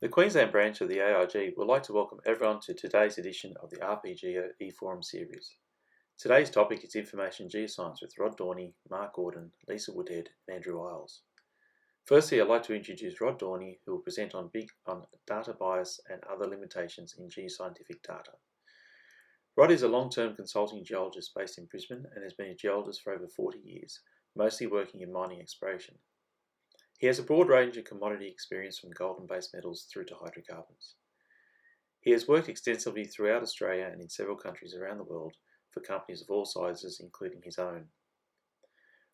The Queensland branch of the AIG would like to welcome everyone to today's edition of the RPGeo eForum series. Today's topic is Information Geoscience with Rod Dawney, Mark Gordon, Lisa Woodhead and Andrew Isles. Firstly, I'd like to introduce Rod Dawney, who will present on data bias and other limitations in geoscientific data. Rod is a long-term consulting geologist based in Brisbane and has been a geologist for over 40 years, mostly working in mining exploration. He has a broad range of commodity experience from gold and base metals through to hydrocarbons. He has worked extensively throughout Australia and in several countries around the world for companies of all sizes, including his own.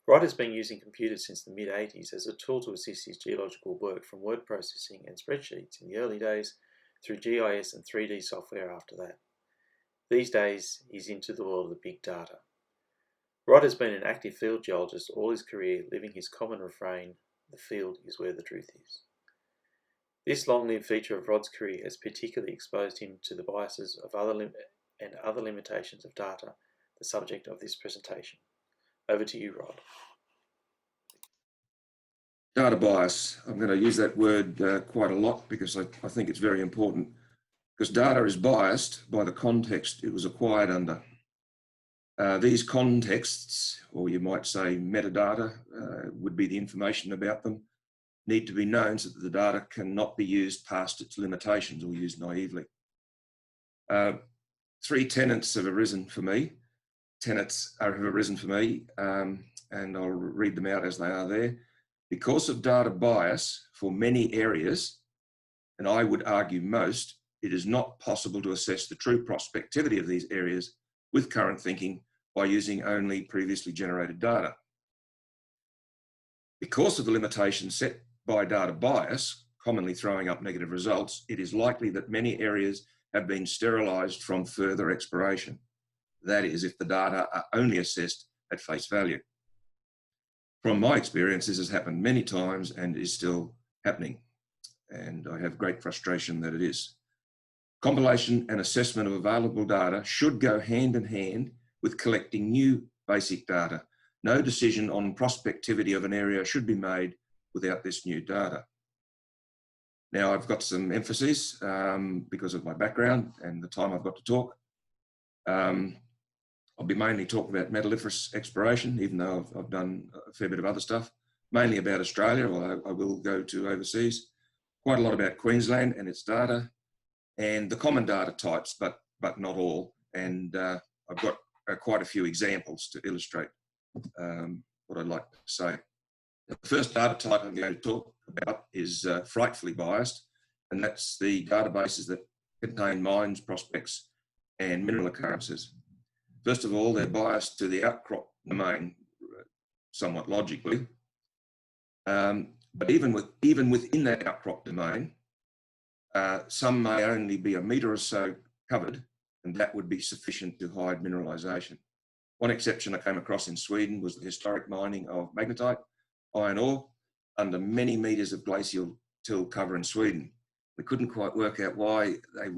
Rod has been using computers since the mid-80s as a tool to assist his geological work, from word processing and spreadsheets in the early days through GIS and 3D software after that. These days, he's into the world of the big data. Rod has been an active field geologist all his career, living his common refrain, "The field is where the truth is." This long-lived feature of Rod's career has particularly exposed him to the biases of other limitations of data, the subject of this presentation. Over to you, Rod. Data bias. I'm going to use that word quite a lot because I think it's very important, because data is biased by the context it was acquired under. These contexts, or you might say metadata, would be the information about them, need to be known so that the data cannot be used past its limitations or used naively. Three tenets have arisen for me. And I'll read them out as they are there. Because of data bias for many areas, and I would argue most, it is not possible to assess the true prospectivity of these areas with current thinking by using only previously generated data. Because of the limitations set by data bias, commonly throwing up negative results, it is likely that many areas have been sterilised from further exploration. That is, if the data are only assessed at face value. From my experience, this has happened many times and is still happening, and I have great frustration that it is. Compilation and assessment of available data should go hand in hand with collecting new basic data. No decision on prospectivity of an area should be made without this new data. Now, I've got some emphases because of my background and the time I've got to talk. I'll be mainly talking about metalliferous exploration, even though I've done a fair bit of other stuff, mainly about Australia, although I will go to overseas. Quite a lot about Queensland and its data, and the common data types, but not all. And I've got quite a few examples to illustrate what I'd like to say. The first data type I'm going to talk about is frightfully biased, and that's the databases that contain mines, prospects, and mineral occurrences. First of all, they're biased to the outcrop domain, somewhat logically. But even within that outcrop domain, some may only be a metre or so covered, and that would be sufficient to hide mineralisation. One exception I came across in Sweden was the historic mining of magnetite, iron ore, under many metres of glacial till cover in Sweden. We couldn't quite work out why they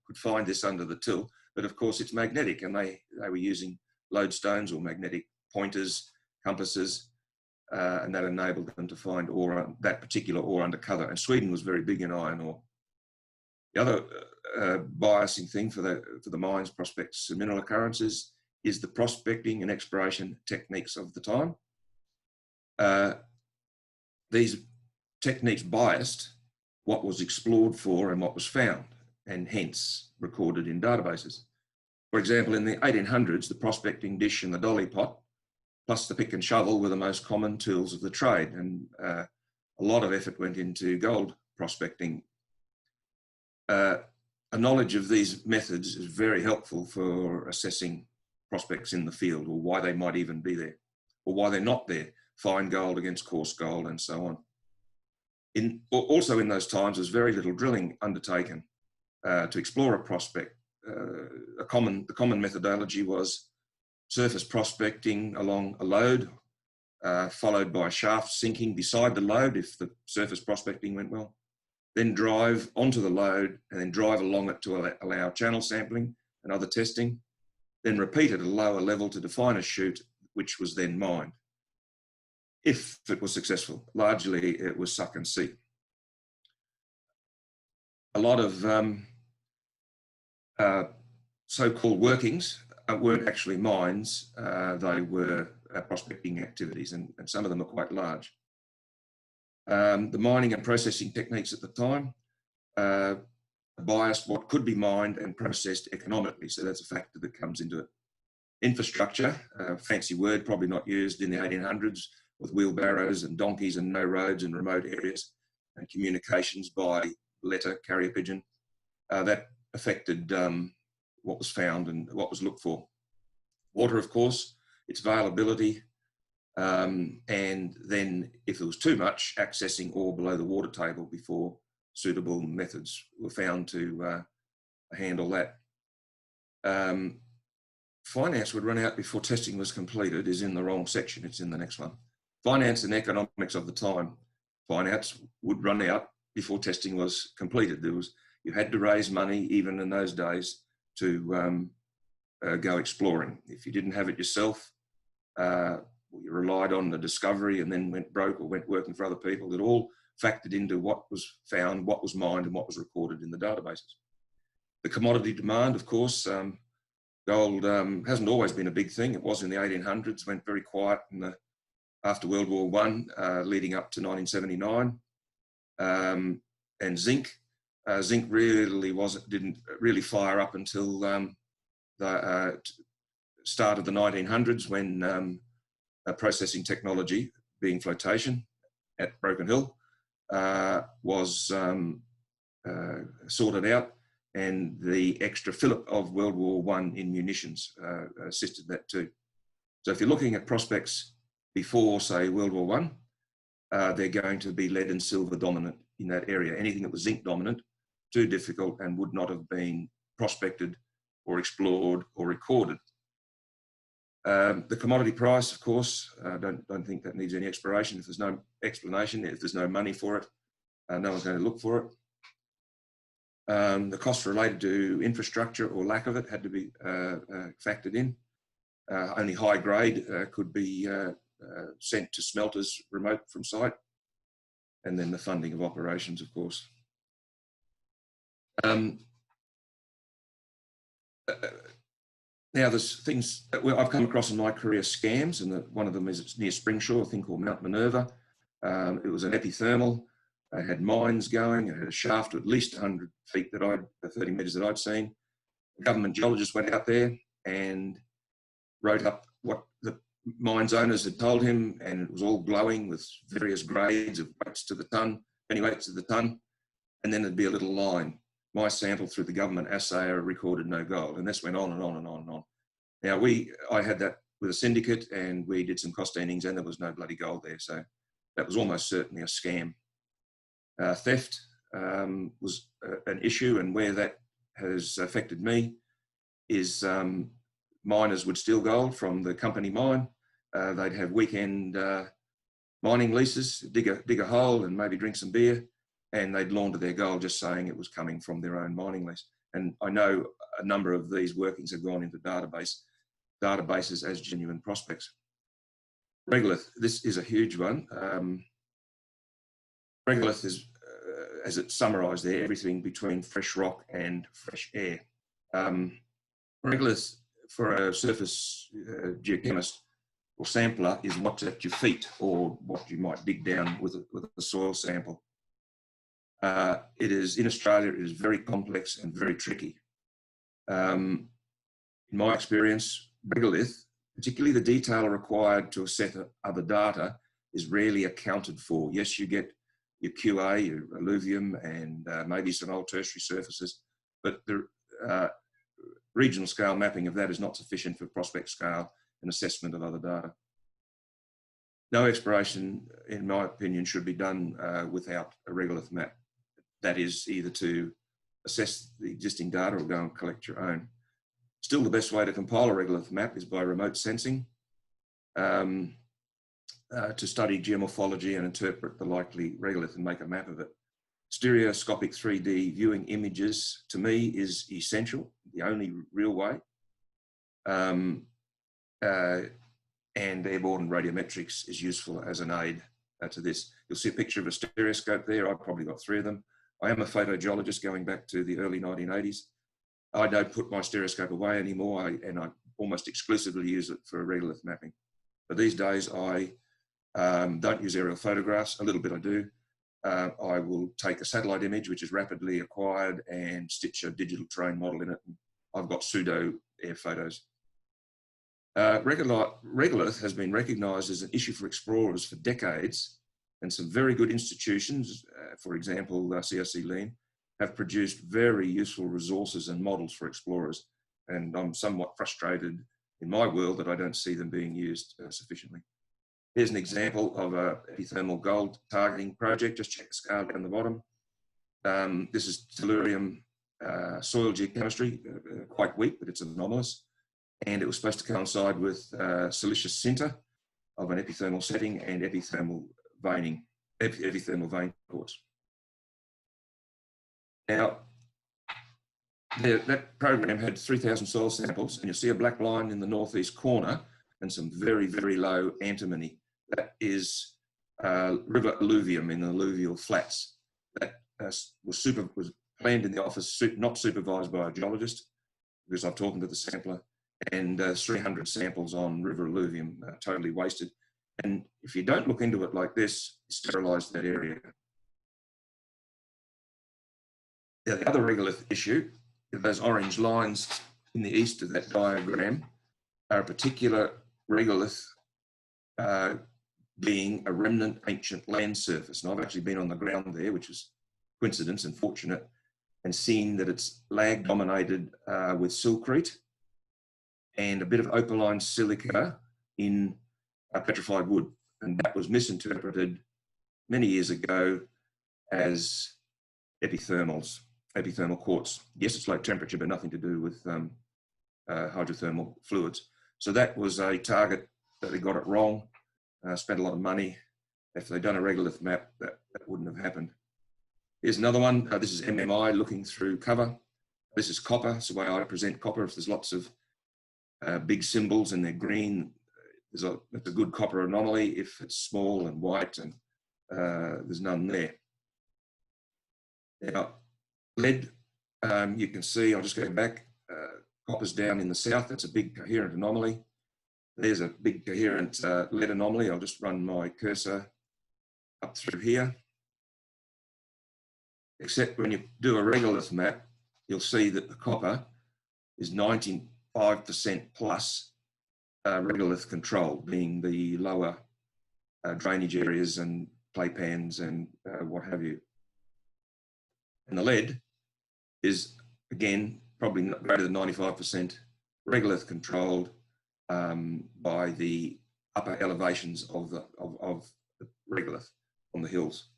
could find this under the till, but of course it's magnetic, and they were using lodestones or magnetic pointers, compasses, and that enabled them to find ore, that particular ore under cover. And Sweden was very big in iron ore. The other biasing thing for the mines, prospects, and mineral occurrences is the prospecting and exploration techniques of the time. These techniques biased what was explored for and what was found, and hence recorded in databases. For example, in the 1800s, the prospecting dish and the dolly pot, plus the pick and shovel, were the most common tools of the trade, and a lot of effort went into gold prospecting. A knowledge of these methods is very helpful for assessing prospects in the field, or why they might even be there, or why they're not there, fine gold against coarse gold, and so on. Also in those times, there was very little drilling undertaken to explore a prospect. The common methodology was surface prospecting along a lode, followed by shaft sinking beside the lode if the surface prospecting went well, then drive onto the lode and then drive along it to allow channel sampling and other testing, then repeat at a lower level to define a chute, which was then mined. If it was successful, largely it was suck and see. a lot of so-called workings weren't actually mines, they were prospecting activities, and some of them are quite large. The mining and processing techniques at the time biased what could be mined and processed economically, so that's a factor that comes into it. Infrastructure, fancy word, probably not used in the 1800s, with wheelbarrows and donkeys and no roads in remote areas, and communications by letter, carrier pigeon, that affected what was found and what was looked for. Water, of course, its availability, and then if there was too much, accessing ore below the water table before suitable methods were found to handle that. Finance would run out before testing was completed is in the wrong section, it's in the next one. Finance and economics of the time. Finance would run out before testing was completed. You had to raise money, even in those days, to go exploring. If you didn't have it yourself, you relied on the discovery and then went broke or went working for other people. It all factored into what was found, what was mined, and what was recorded in the databases. The commodity demand, of course, gold hasn't always been a big thing. It was in the 1800s, went very quiet after World War I, leading up to 1979. And zinc really didn't really fire up until the start of the 1900s, when processing technology, being flotation at Broken Hill, was sorted out, and the extra fillip of World War I in munitions assisted that too. So if you're looking at prospects before, say, World War I, they're going to be lead and silver dominant in that area. Anything that was zinc dominant, too difficult and would not have been prospected or explored or recorded. The commodity price, of course, don't think that needs any exploration. If there's no explanation, if there's no money for it, no one's going to look for it. The costs related to infrastructure or lack of it had to be factored in. Only high grade could be sent to smelters remote from site. And then the funding of operations, of course. Now, there's things that I've come across in my career, scams, and one of them is near Springsure, a thing called Mount Minerva. It was an epithermal. It had mines going. It had a shaft of at least 100 feet 30 metres that I'd seen. The government geologist went out there and wrote up what the mines owners had told him, and it was all glowing with various grades of weights to the tonne, penny weights to the tonne, and then there'd be a little line. My sample through the government assayer recorded no gold, and this went on and on and on and on. Now, I had that with a syndicate, and we did some costings, and there was no bloody gold there, so that was almost certainly a scam. Theft was an issue, and where that has affected me is miners would steal gold from the company mine. They'd have weekend mining leases, dig a hole and maybe drink some beer, and they'd launder their gold just saying it was coming from their own mining lease. And I know a number of these workings have gone into databases as genuine prospects. Regolith, this is a huge one. Regolith is, as it's summarised there, everything between fresh rock and fresh air. Regolith, for a surface geochemist or sampler, is what's at your feet or what you might dig down with a soil sample. It is, in Australia, it is very complex and very tricky. In my experience, regolith, particularly the detail required to assess other data, is rarely accounted for. Yes, you get your QA, your alluvium, and maybe some old tertiary surfaces, but the regional scale mapping of that is not sufficient for prospect scale and assessment of other data. No exploration, in my opinion, should be done without a regolith map. That is either to assess the existing data or go and collect your own. Still, the best way to compile a regolith map is by remote sensing, to study geomorphology and interpret the likely regolith and make a map of it. Stereoscopic 3D viewing images, to me, is essential, the only real way. And airborne radiometrics is useful as an aid to this. You'll see a picture of a stereoscope there. I've probably got 3 of them. I am a photogeologist going back to the early 1980s. I don't put my stereoscope away anymore, and I almost exclusively use it for regolith mapping. But these days I don't use aerial photographs. A little bit I do. I will take a satellite image, which is rapidly acquired, and stitch a digital terrain model in it. I've got pseudo air photos. Regolith has been recognised as an issue for explorers for decades, and some very good institutions, for example, CRC Lean, have produced very useful resources and models for explorers. And I'm somewhat frustrated in my world that I don't see them being used sufficiently. Here's an example of an epithermal gold targeting project. Just check the scale down the bottom. This is tellurium soil geochemistry, quite weak, but it's anomalous. And it was supposed to coincide with siliceous sinter of an epithermal setting and epithermal veining, epithermal vein quartz. Now, that program had 3,000 soil samples, and you'll see a black line in the northeast corner and some very, very low antimony. That is river alluvium in the alluvial flats. That was planned in the office, not supervised by a geologist, because I've talked to the sampler, and 300 samples on river alluvium totally wasted. And if you don't look into it like this, sterilise that area. Now, the other regolith issue, those orange lines in the east of that diagram, are a particular regolith being a remnant ancient land surface. And I've actually been on the ground there, which is coincidence and fortunate, and seen that it's lag dominated with silcrete and a bit of opaline silica in petrified wood. And that was misinterpreted many years ago as epithermal quartz. Yes, it's low temperature, but nothing to do with hydrothermal fluids. So that was a target that they got it wrong, spent a lot of money. If they'd done a regolith map, that wouldn't have happened. Here's another one. This is MMI looking through cover. This is copper. It's the way I present copper. If there's lots of big symbols and they're green, that's a good copper anomaly. If it's small and white and there's none there. Now, lead, you can see, I'll just go back, copper's down in the south. That's a big coherent anomaly. There's a big coherent lead anomaly. I'll just run my cursor up through here. Except when you do a regolith map, you'll see that the copper is 95% plus regolith control, being the lower drainage areas and clay pans and what have you. And the lead is, again, probably greater than 95% regolith controlled by the upper elevations of the regolith on the hills,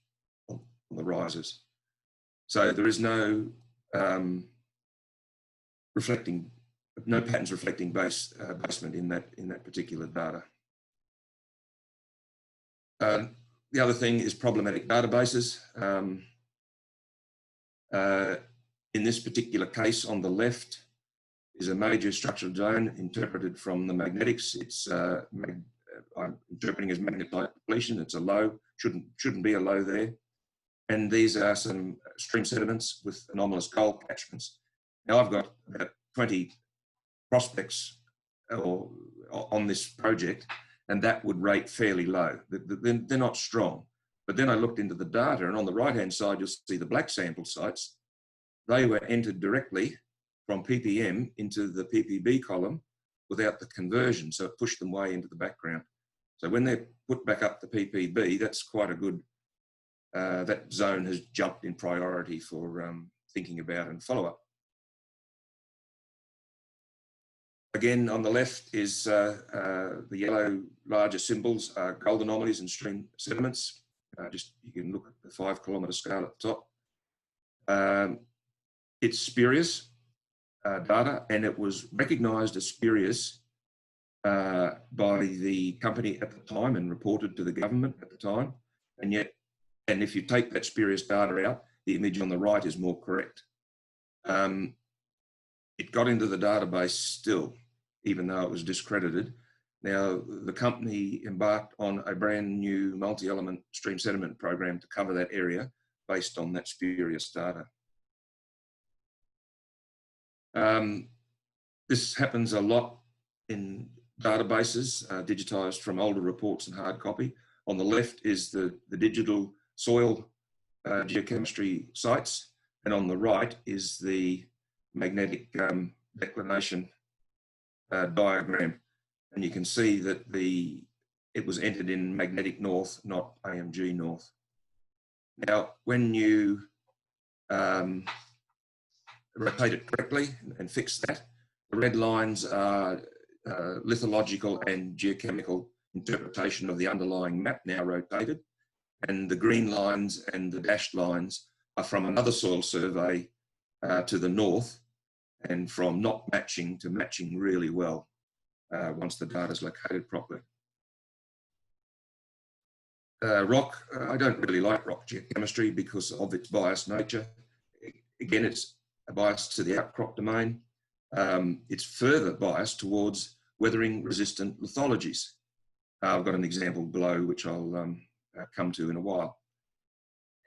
on the rises. So there is no patterns reflecting basement in that particular data. The other thing is problematic databases. In this particular case, on the left is a major structural zone interpreted from the magnetics. It's I'm interpreting as magnetite depletion. It's a low, shouldn't be a low there. And these are some stream sediments with anomalous gold catchments. Now I've got about 20 prospects on this project, and that would rate fairly low. They're not strong. But then I looked into the data, and on the right-hand side, you'll see the black sample sites. They were entered directly from ppm into the ppb column without the conversion, so it pushed them way into the background. So when they're put back up to ppb, that's quite a good, that zone has jumped in priority for thinking about and follow-up. Again, on the left is the yellow larger symbols are gold anomalies and stream sediments. You can look at the 5 kilometre scale at the top. It's spurious data, and it was recognised as spurious by the company at the time and reported to the government at the time. And if you take that spurious data out, the image on the right is more correct. It got into the database still, even though it was discredited. Now, the company embarked on a brand new multi-element stream sediment program to cover that area, based on that spurious data. This happens a lot in databases, digitized from older reports and hard copy. On the left is the digital soil geochemistry sites, and on the right is the magnetic declination diagram. And you can see that it was entered in magnetic north, not AMG north. Now, when you rotate it correctly and fix that, the red lines are lithological and geochemical interpretation of the underlying map, now rotated, and the green lines and the dashed lines are from another soil survey to the north, and from not matching to matching really well once the data is located properly. Rock, I don't really like rock geochemistry because of its biased nature. Again, it's a bias to the outcrop domain. It's further biased towards weathering resistant lithologies. I've got an example below which I'll come to in a while.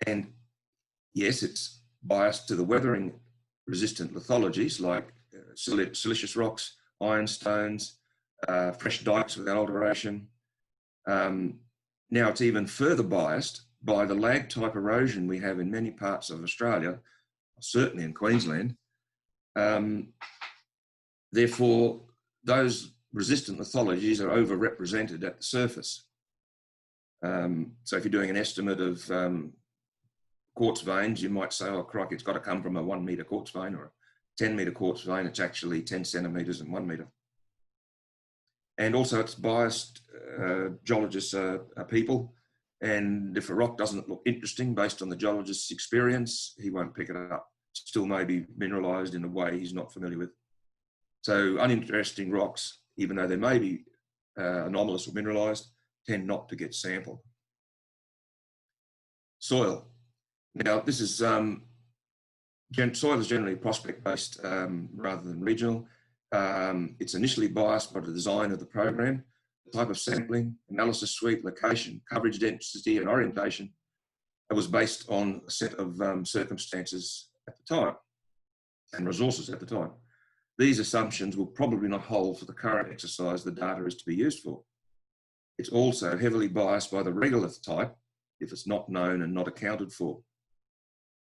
And yes, it's biased to the weathering resistant lithologies like silicious rocks, ironstones, fresh dikes without alteration. Now it's even further biased by the lag type erosion we have in many parts of Australia, certainly in Queensland. Therefore, those resistant lithologies are overrepresented at the surface. So if you're doing an estimate of quartz veins, you might say, oh, crikey, it's got to come from a 1 metre quartz vein or a 10 metre quartz vein. It's actually 10 centimetres and 1 metre. And also it's biased, geologists are people, and if a rock doesn't look interesting based on the geologist's experience, he won't pick it up. It still may be mineralised in a way he's not familiar with. So uninteresting rocks, even though they may be anomalous or mineralised, tend not to get sampled. Soil. Now this is, soil is generally prospect-based rather than regional. It's initially biased by the design of the program, the type of sampling, analysis suite, location, coverage density, and orientation. It was based on a set of circumstances at the time and resources at the time. These assumptions will probably not hold for the current exercise the data is to be used for. It's also heavily biased by the regolith type if it's not known and not accounted for.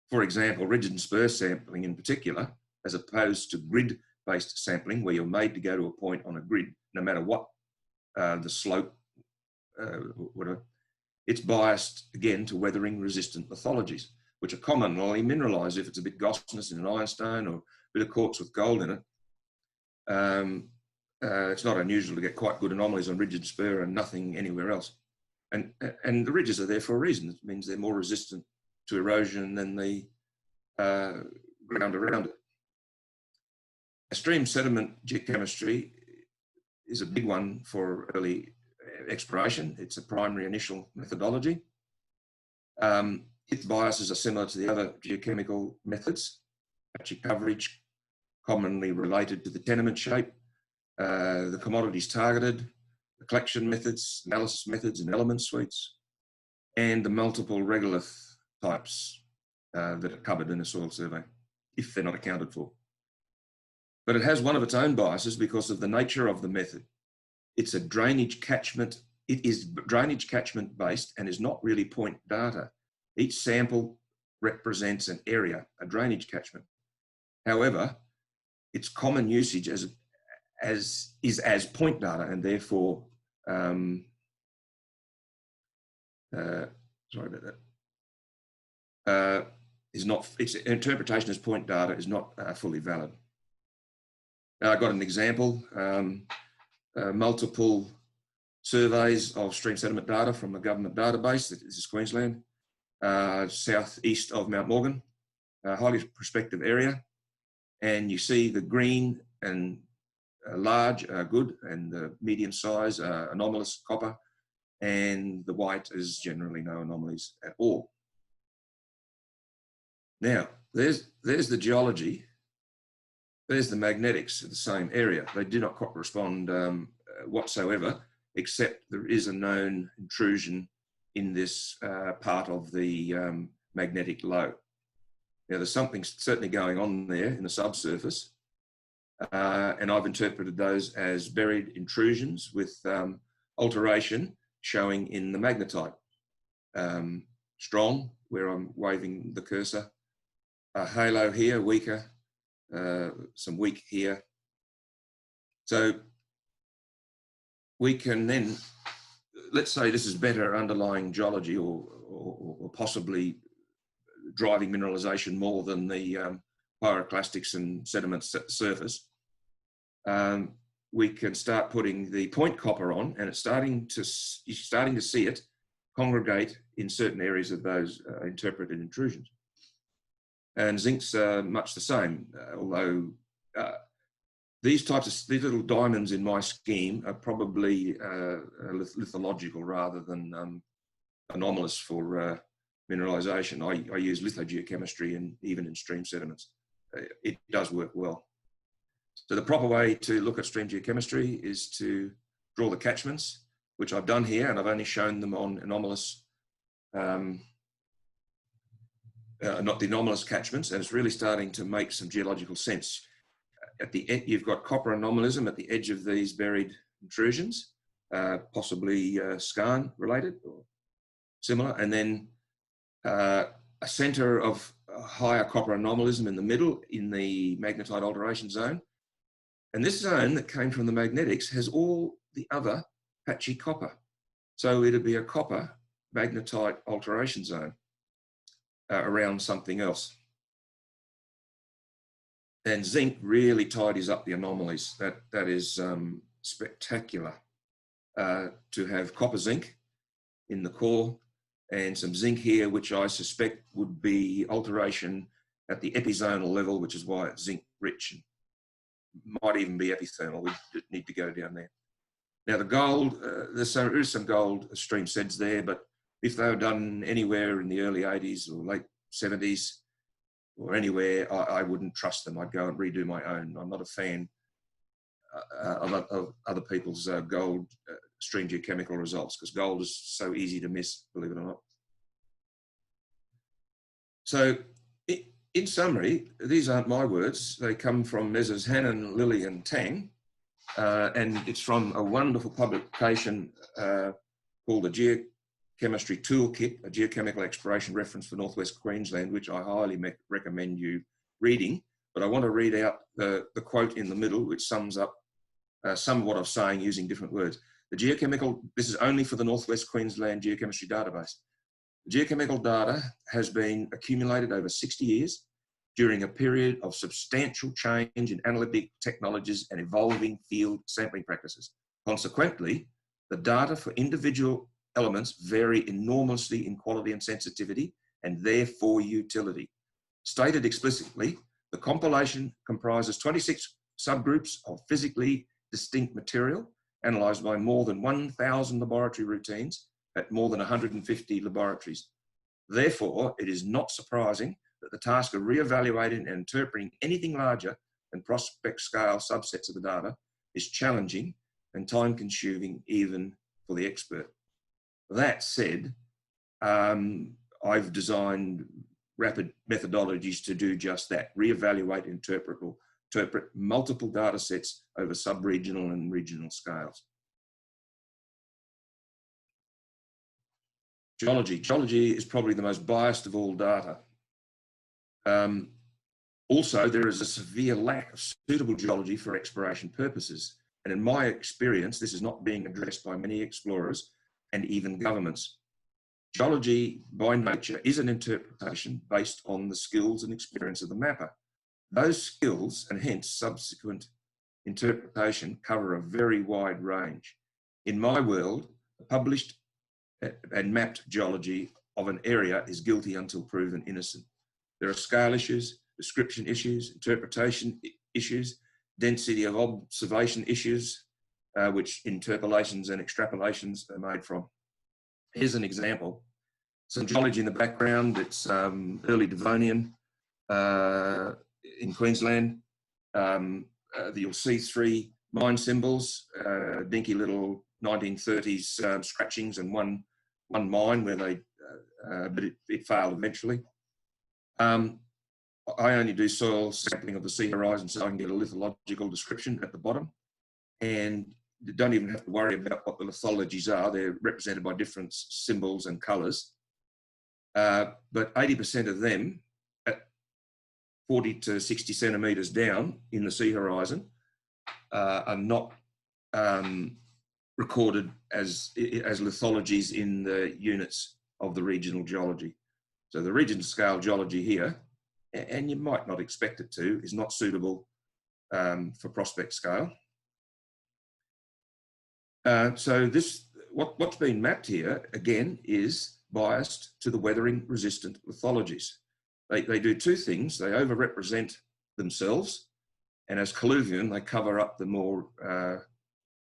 For example, ridge and spur sampling in particular, as opposed to grid-based sampling where you're made to go to a point on a grid, no matter what the slope, whatever, it's biased again to weathering resistant lithologies, which are commonly mineralised if it's a bit gossinous in an ironstone or a bit of quartz with gold in it. It's not unusual to get quite good anomalies on ridge and spur and nothing anywhere else. And the ridges are there for a reason. It means they're more resistant to erosion than the ground around it. Stream sediment jet chemistry is a big one for early exploration. It's a primary initial methodology. Its biases are similar to the other geochemical methods, patchy coverage, commonly related to the tenement shape, the commodities targeted, the collection methods, analysis methods and element suites, and the multiple regolith types that are covered in a soil survey, if they're not accounted for. But it has one of its own biases because of the nature of the method. It's a drainage catchment. It is drainage catchment based and is not really point data. Each sample represents an area, a drainage catchment. However, its common usage is as point data, and therefore, sorry about that, is not, its interpretation as point data is not fully valid. Now, I got an example, multiple surveys of stream sediment data from a government database. This is Queensland, southeast of Mount Morgan, a highly prospective area. And you see the green and large are good, and the medium size are anomalous copper, and the white is generally no anomalies at all. Now, there's the geology. There's the magnetics of the same area. They do not correspond whatsoever, except there is a known intrusion in this part of the magnetic low. Now, there's something certainly going on there in the subsurface, and I've interpreted those as buried intrusions with alteration showing in the magnetite. Strong, where I'm waving the cursor, a halo here, weaker, some weak here. So we can then, let's say this is better underlying geology or possibly driving mineralization more than the pyroclastics and sediment surface. We can start putting the point copper on, and you're starting to see it congregate in certain areas of those interpreted intrusions. And zinc's much the same, although these little diamonds in my scheme are probably lithological rather than anomalous for mineralization. I use lithogeochemistry and even in stream sediments. It does work well. So the proper way to look at stream geochemistry is to draw the catchments, which I've done here, and I've only shown them on anomalous, not the anomalous catchments, and it's really starting to make some geological sense. At the end, you've got copper anomalism at the edge of these buried intrusions, possibly skarn related or similar, and then a center of higher copper anomalism in the middle in the magnetite alteration zone. And this zone that came from the magnetics has all the other patchy copper. So it'd be a copper magnetite alteration zone around something else. And zinc really tidies up the anomalies. That is spectacular to have copper zinc in the core and some zinc here, which I suspect would be alteration at the epizonal level, which is why it's zinc rich and might even be epithermal. We need to go down there. Now the gold, there is some gold stream seds there, but if they were done anywhere in the early 80s or late 70s or anywhere, I wouldn't trust them. I'd go and redo my own. I'm not a fan of other people's gold stream geochemical results, because gold is so easy to miss, believe it or not. So in summary, these aren't my words. They come from Messrs. Hannon, Lilly and Tang, and it's from a wonderful publication called the Geochemistry Toolkit, a geochemical exploration reference for Northwest Queensland, which I highly recommend you reading. But I want to read out the quote in the middle, which sums up some of what I'm saying using different words. This is only for the Northwest Queensland Geochemistry database. Geochemical data has been accumulated over 60 years during a period of substantial change in analytic technologies and evolving field sampling practices. Consequently, the data for individual elements vary enormously in quality and sensitivity and therefore utility. Stated explicitly, the compilation comprises 26 subgroups of physically distinct material analysed by more than 1,000 laboratory routines at more than 150 laboratories. Therefore, it is not surprising that the task of re-evaluating and interpreting anything larger than prospect scale subsets of the data is challenging and time-consuming even for the expert. That said, I've designed rapid methodologies to do just that: re-evaluate, interpret multiple data sets over sub-regional and regional scales. Geology. Geology is probably the most biased of all data. Also, there is a severe lack of suitable geology for exploration purposes. And in my experience, this is not being addressed by many explorers and even governments. Geology, by nature, is an interpretation based on the skills and experience of the mapper. Those skills, and hence subsequent interpretation, cover a very wide range. In my world, the published and mapped geology of an area is guilty until proven innocent. There are scale issues, description issues, interpretation issues, density of observation issues, which interpolations and extrapolations are made from. Here's an example. Some geology in the background. It's early Devonian in Queensland. You'll see three mine symbols, dinky little 1930s scratchings, and one mine where they but it failed eventually. I only do soil sampling of the sea horizon, so I can get a lithological description at the bottom, and you don't even have to worry about what the lithologies are. They're represented by different symbols and colours. But 80% of them at 40 to 60 centimetres down in the sea horizon are not recorded as lithologies in the units of the regional geology. So the regional scale geology here, and you might not expect it to, is not suitable for prospect scale. So what's been mapped here, again, is biased to the weathering resistant lithologies. They do two things. They overrepresent themselves, and as colluvium, they cover up the more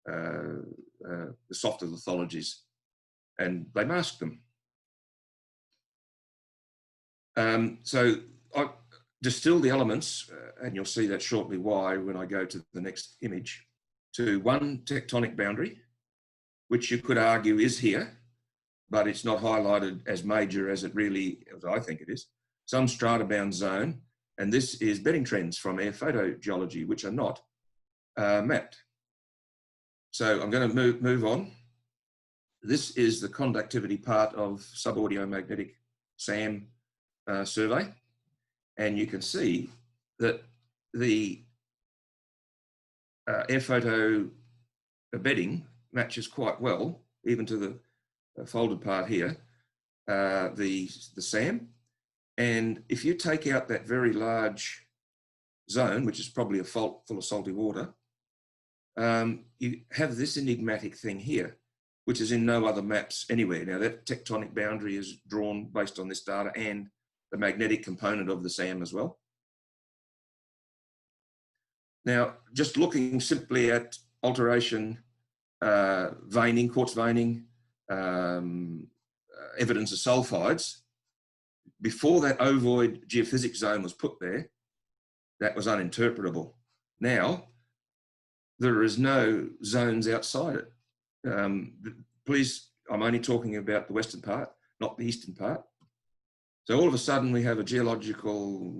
the softer lithologies, and they mask them. So I distill the elements, and you'll see that shortly why when I go to the next image, to one tectonic boundary, which you could argue is here, but it's not highlighted as major as it really, as I think it is. Some strata-bound zone, and this is bedding trends from air photogeology, which are not mapped. So I'm going to move on. This is the conductivity part of subaudiomagnetic SAM survey, and you can see that the air photo bedding matches quite well, even to the folded part here, the SAM. And if you take out that very large zone, which is probably a fault full of salty water, you have this enigmatic thing here, which is in no other maps anywhere. Now that tectonic boundary is drawn based on this data and the magnetic component of the SAM as well. Now, just looking simply at alteration, veining, quartz veining, evidence of sulfides, before that ovoid geophysics zone was put there, that was uninterpretable. Now, there is no zones outside it. Please, I'm only talking about the western part, not the eastern part. So all of a sudden we have a geological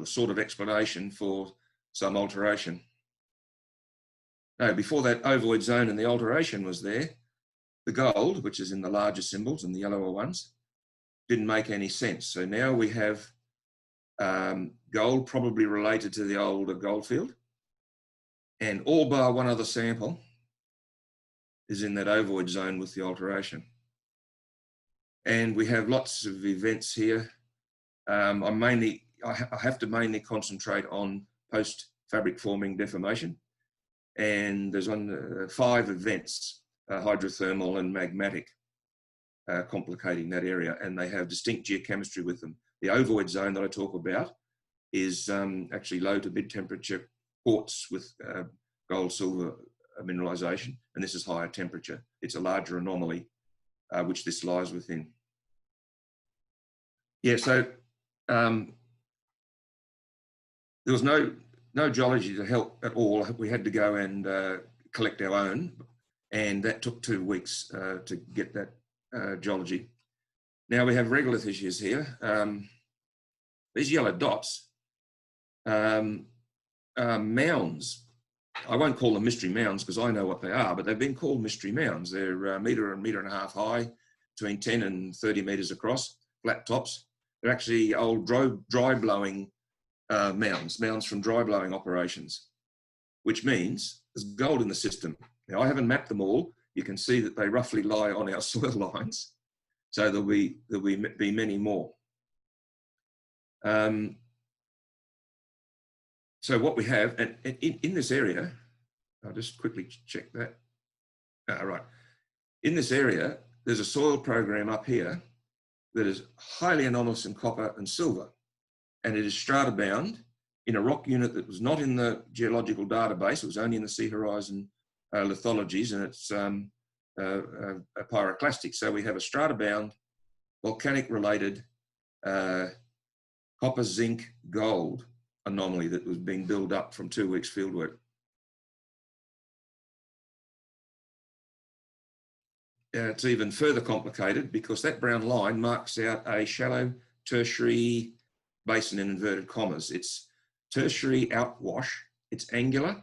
sort of explanation for some alteration. No, before that ovoid zone and the alteration was there, the gold, which is in the larger symbols and the yellower ones, didn't make any sense. So now we have gold probably related to the older goldfield, and all bar one other sample is in that ovoid zone with the alteration. And we have lots of events here. I have to mainly concentrate on post-fabric forming deformation. And there's 5 events, hydrothermal and magmatic, complicating that area. And they have distinct geochemistry with them. The ovoid zone that I talk about is actually low to mid temperature quartz with gold silver mineralization. And this is higher temperature. It's a larger anomaly, which this lies within. Yeah, so there was no geology to help at all. We had to go and collect our own, and that took 2 weeks to get that geology. Now we have regolith issues here. These yellow dots are mounds. I won't call them mystery mounds because I know what they are, but they've been called mystery mounds. They're a metre and a half high, between 10 and 30 metres across, flat tops. They're actually old dry blowing mounds from dry blowing operations, which means there's gold in the system. Now, I haven't mapped them all. You can see that they roughly lie on our soil lines. So there'll be many more. So what we have, and in this area, I'll just quickly check that. Right. In this area, there's a soil program up here that is highly anomalous in copper and silver, and it is strata bound in a rock unit that was not in the geological database. It was only in the sea horizon lithologies, and it's a pyroclastic. So we have a strata bound, volcanic related copper, zinc, gold anomaly that was being built up from 2 weeks fieldwork. it's even further complicated because that brown line marks out a shallow tertiary basin in inverted commas. It's tertiary outwash, it's angular,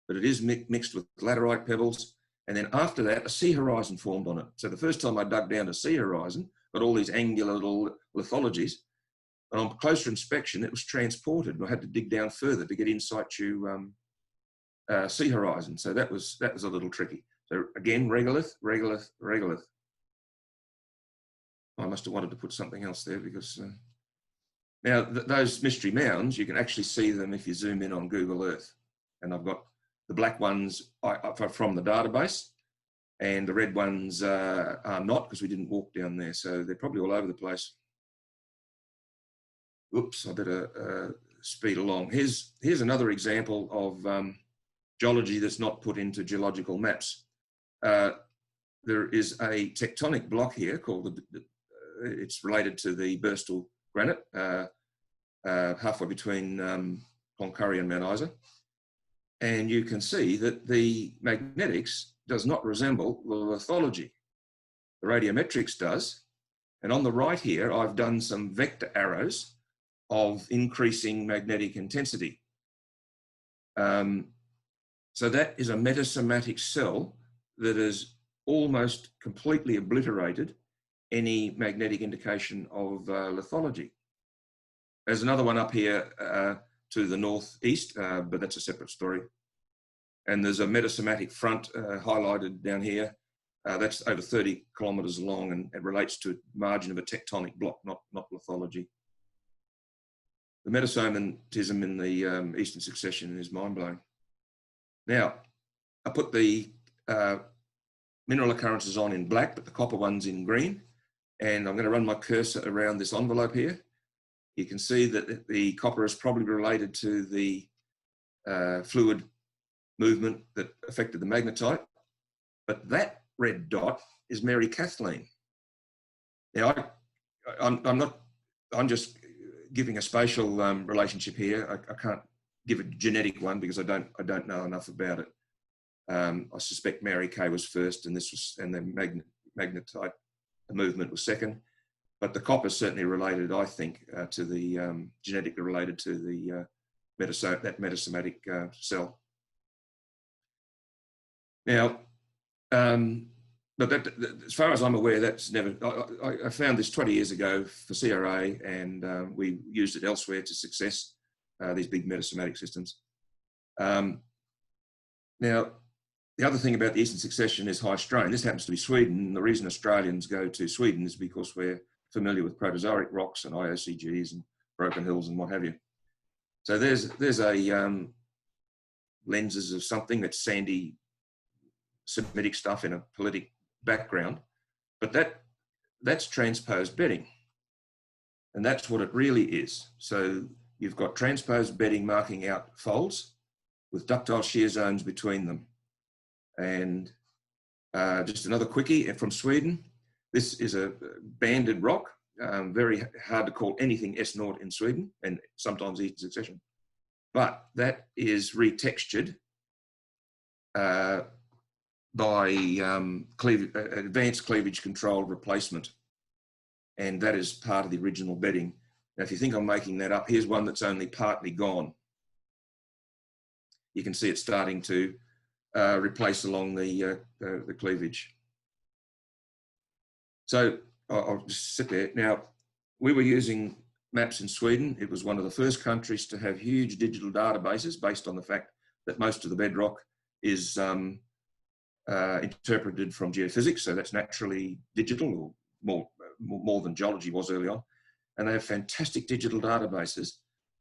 but it is mixed with laterite pebbles. And then after that, a sea horizon formed on it. So the first time I dug down a sea horizon, got all these angular little lithologies, and on closer inspection, it was transported. I had to dig down further to get in situ sea horizon. So that was a little tricky. So again, regolith, regolith, regolith. I must have wanted to put something else there because now those mystery mounds, you can actually see them if you zoom in on Google Earth. And I've got the black ones from the database, and the red ones are not because we didn't walk down there. So they're probably all over the place. Oops, I better speed along. Here's another example of geology that's not put into geological maps. There is a tectonic block here called it's related to the Burstal granite, halfway between Cloncurry and Mount Isa. And you can see that the magnetics does not resemble the lithology. The radiometrics does. And on the right here, I've done some vector arrows of increasing magnetic intensity. So that is a metasomatic cell that has almost completely obliterated any magnetic indication of lithology. There's another one up here to the northeast, but that's a separate story. And there's a metasomatic front highlighted down here. That's over 30 kilometres long, and it relates to margin of a tectonic block, not lithology. The metasomatism in the Eastern Succession is mind-blowing. Now, I put the mineral occurrences on in black, but the copper one's in green. And I'm going to run my cursor around this envelope here. You can see that the copper is probably related to the fluid movement that affected the magnetite. But that red dot is Mary Kathleen. Now, I'm just giving a spatial relationship here. I can't give a genetic one because I don't know enough about it. I suspect Mary K was first, and the magnetite movement was second. But the copper is certainly related, I think, to the genetically related to the that metasomatic cell. Now, but as far as I'm aware, that's never. I found this 20 years ago for CRA, and we used it elsewhere to success. These big metasomatic systems. Now, the other thing about the Eastern Succession is high strain. This happens to be Sweden. And the reason Australians go to Sweden is because we're familiar with Proterozoic rocks and IOCGs and broken hills and what have you. So there's a lenses of something that's sandy Semitic stuff in a politic background, but that's transposed bedding, and that's what it really is. So you've got transposed bedding marking out folds with ductile shear zones between them. And just another quickie from Sweden. This is a banded rock, very hard to call anything S0 in Sweden, and sometimes Eastern Succession. But that is retextured by advanced cleavage controlled replacement. And that is part of the original bedding. Now, if you think I'm making that up, here's one that's only partly gone. You can see it starting to replace along the cleavage. So I'll just sit there. Now, we were using maps in Sweden. It was one of the first countries to have huge digital databases based on the fact that most of the bedrock is interpreted from geophysics. So that's naturally digital, or more than geology was early on. And they have fantastic digital databases.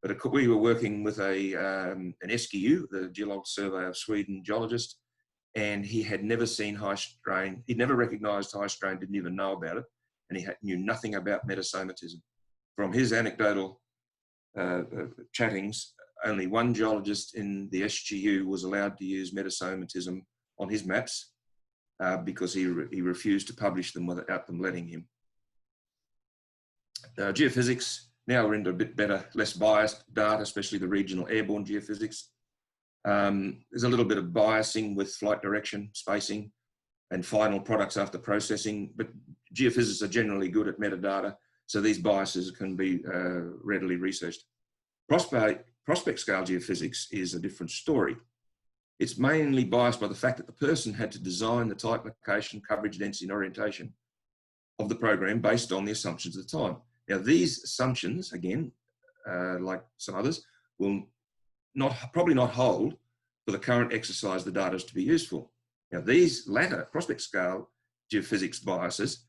But we were working with an SGU, the Geological Survey of Sweden geologist, and he had never seen high strain. He'd never recognized high strain, didn't even know about it, and he knew nothing about metasomatism. From his anecdotal chattings, only one geologist in the SGU was allowed to use metasomatism on his maps because he refused to publish them without them letting him. Geophysics, now we're into a bit better, less biased data, especially the regional airborne geophysics. There's a little bit of biasing with flight direction, spacing, and final products after processing, but geophysicists are generally good at metadata, so these biases can be readily researched. Prospect scale geophysics is a different story. It's mainly biased by the fact that the person had to design the type, location, coverage, density, and orientation of the program based on the assumptions of the time. Now, these assumptions, again, like some others, will probably not hold for the current exercise the data is to be used for. Now, these latter prospect scale geophysics biases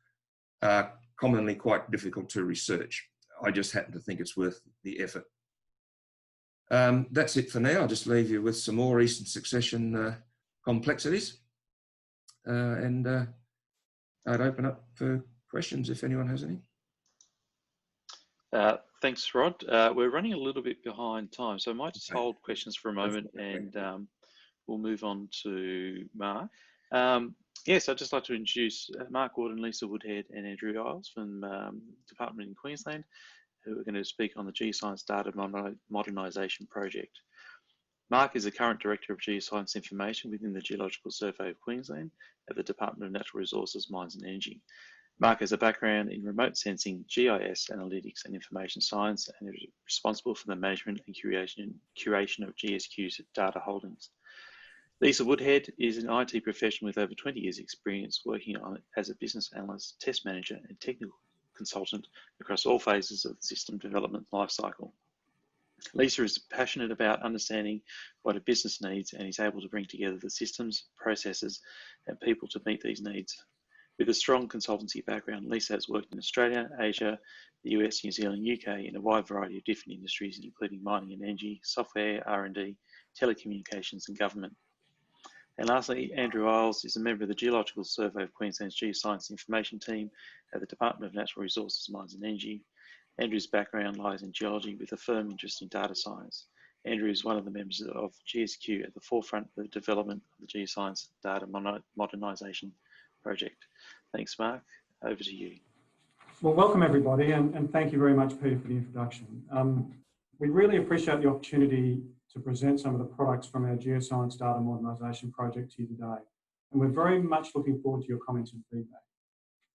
are commonly quite difficult to research. I just happen to think it's worth the effort. That's it for now. I'll just leave you with some more recent succession complexities. And I'd open up for questions if anyone has any. Thanks, Rod. We're running a little bit behind time, so I might just hold questions for a moment and we'll move on to Mark. Yes, I'd just like to introduce Mark Gordon, Lisa Woodhead and Andrew Isles from Department in Queensland, who are going to speak on the Geoscience Data Modernisation Project. Mark is the current Director of Geoscience Information within the Geological Survey of Queensland at the Department of Natural Resources, Mines and Energy. Mark has a background in remote sensing, GIS, analytics and information science, and is responsible for the management and curation of GSQ's data holdings. Lisa Woodhead is an IT professional with over 20 years experience working as a business analyst, test manager and technical consultant across all phases of the system development lifecycle. Lisa is passionate about understanding what a business needs and is able to bring together the systems, processes and people to meet these needs. With a strong consultancy background, Lisa has worked in Australia, Asia, the US, New Zealand, UK in a wide variety of different industries, including mining and energy, software, R&D, telecommunications and government. And lastly, Andrew Isles is a member of the Geological Survey of Queensland's Geoscience Information Team at the Department of Natural Resources, Mines and Energy. Andrew's background lies in geology with a firm interest in data science. Andrew is one of the members of GSQ at the forefront of the development of the Geoscience Data Modernisation Project. Thanks, Mark. Over to you. Well, welcome everybody, and thank you very much, Peter, for the introduction. We really appreciate the opportunity to present some of the products from our Geoscience Data Modernisation Project here today. And we're very much looking forward to your comments and feedback.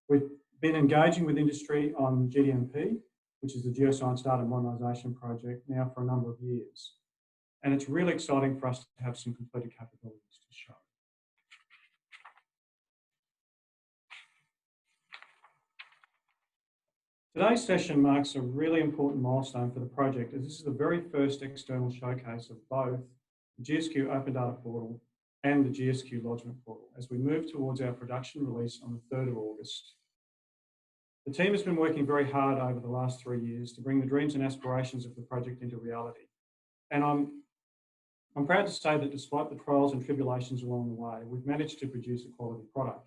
We've been engaging with industry on GDMP, which is the Geoscience Data Modernisation Project, now for a number of years. And it's really exciting for us to have some completed capabilities to show. Today's session marks a really important milestone for the project, as this is the very first external showcase of both the GSQ Open Data Portal and the GSQ Lodgement Portal as we move towards our production release on the 3rd of August. The team has been working very hard over the last 3 years to bring the dreams and aspirations of the project into reality. And I'm proud to say that despite the trials and tribulations along the way, we've managed to produce a quality product.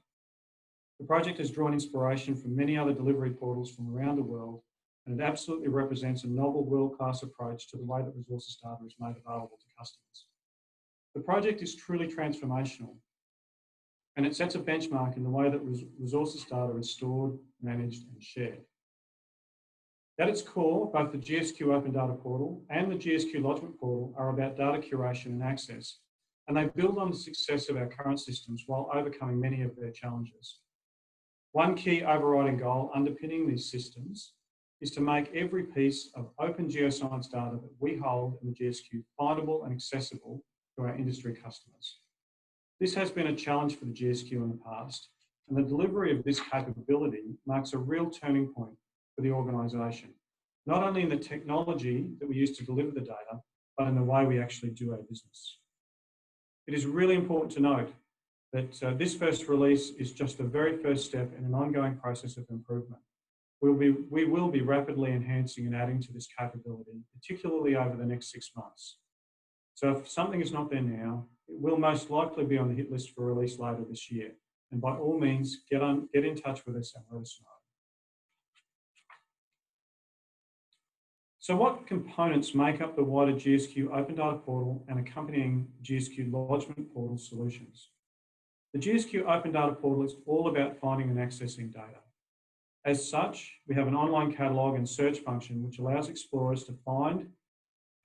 The project has drawn inspiration from many other delivery portals from around the world, and it absolutely represents a novel world-class approach to the way that resources data is made available to customers. The project is truly transformational, and it sets a benchmark in the way that resources data is stored, managed, and shared. At its core, both the GSQ Open Data Portal and the GSQ Lodgement Portal are about data curation and access, and they build on the success of our current systems while overcoming many of their challenges. One key overriding goal underpinning these systems is to make every piece of open geoscience data that we hold in the GSQ findable and accessible to our industry customers. This has been a challenge for the GSQ in the past, and the delivery of this capability marks a real turning point for the organisation, not only in the technology that we use to deliver the data, but in the way we actually do our business. It is really important to note that this first release is just the very first step in an ongoing process of improvement. We will be rapidly enhancing and adding to this capability, particularly over the next 6 months. So if something is not there now, it will most likely be on the hit list for release later this year. And by all means, get in touch with us and let us know. So what components make up the wider GSQ Open Data Portal and accompanying GSQ Lodgement Portal solutions? The GSQ Open Data Portal is all about finding and accessing data. As such, we have an online catalogue and search function which allows explorers to find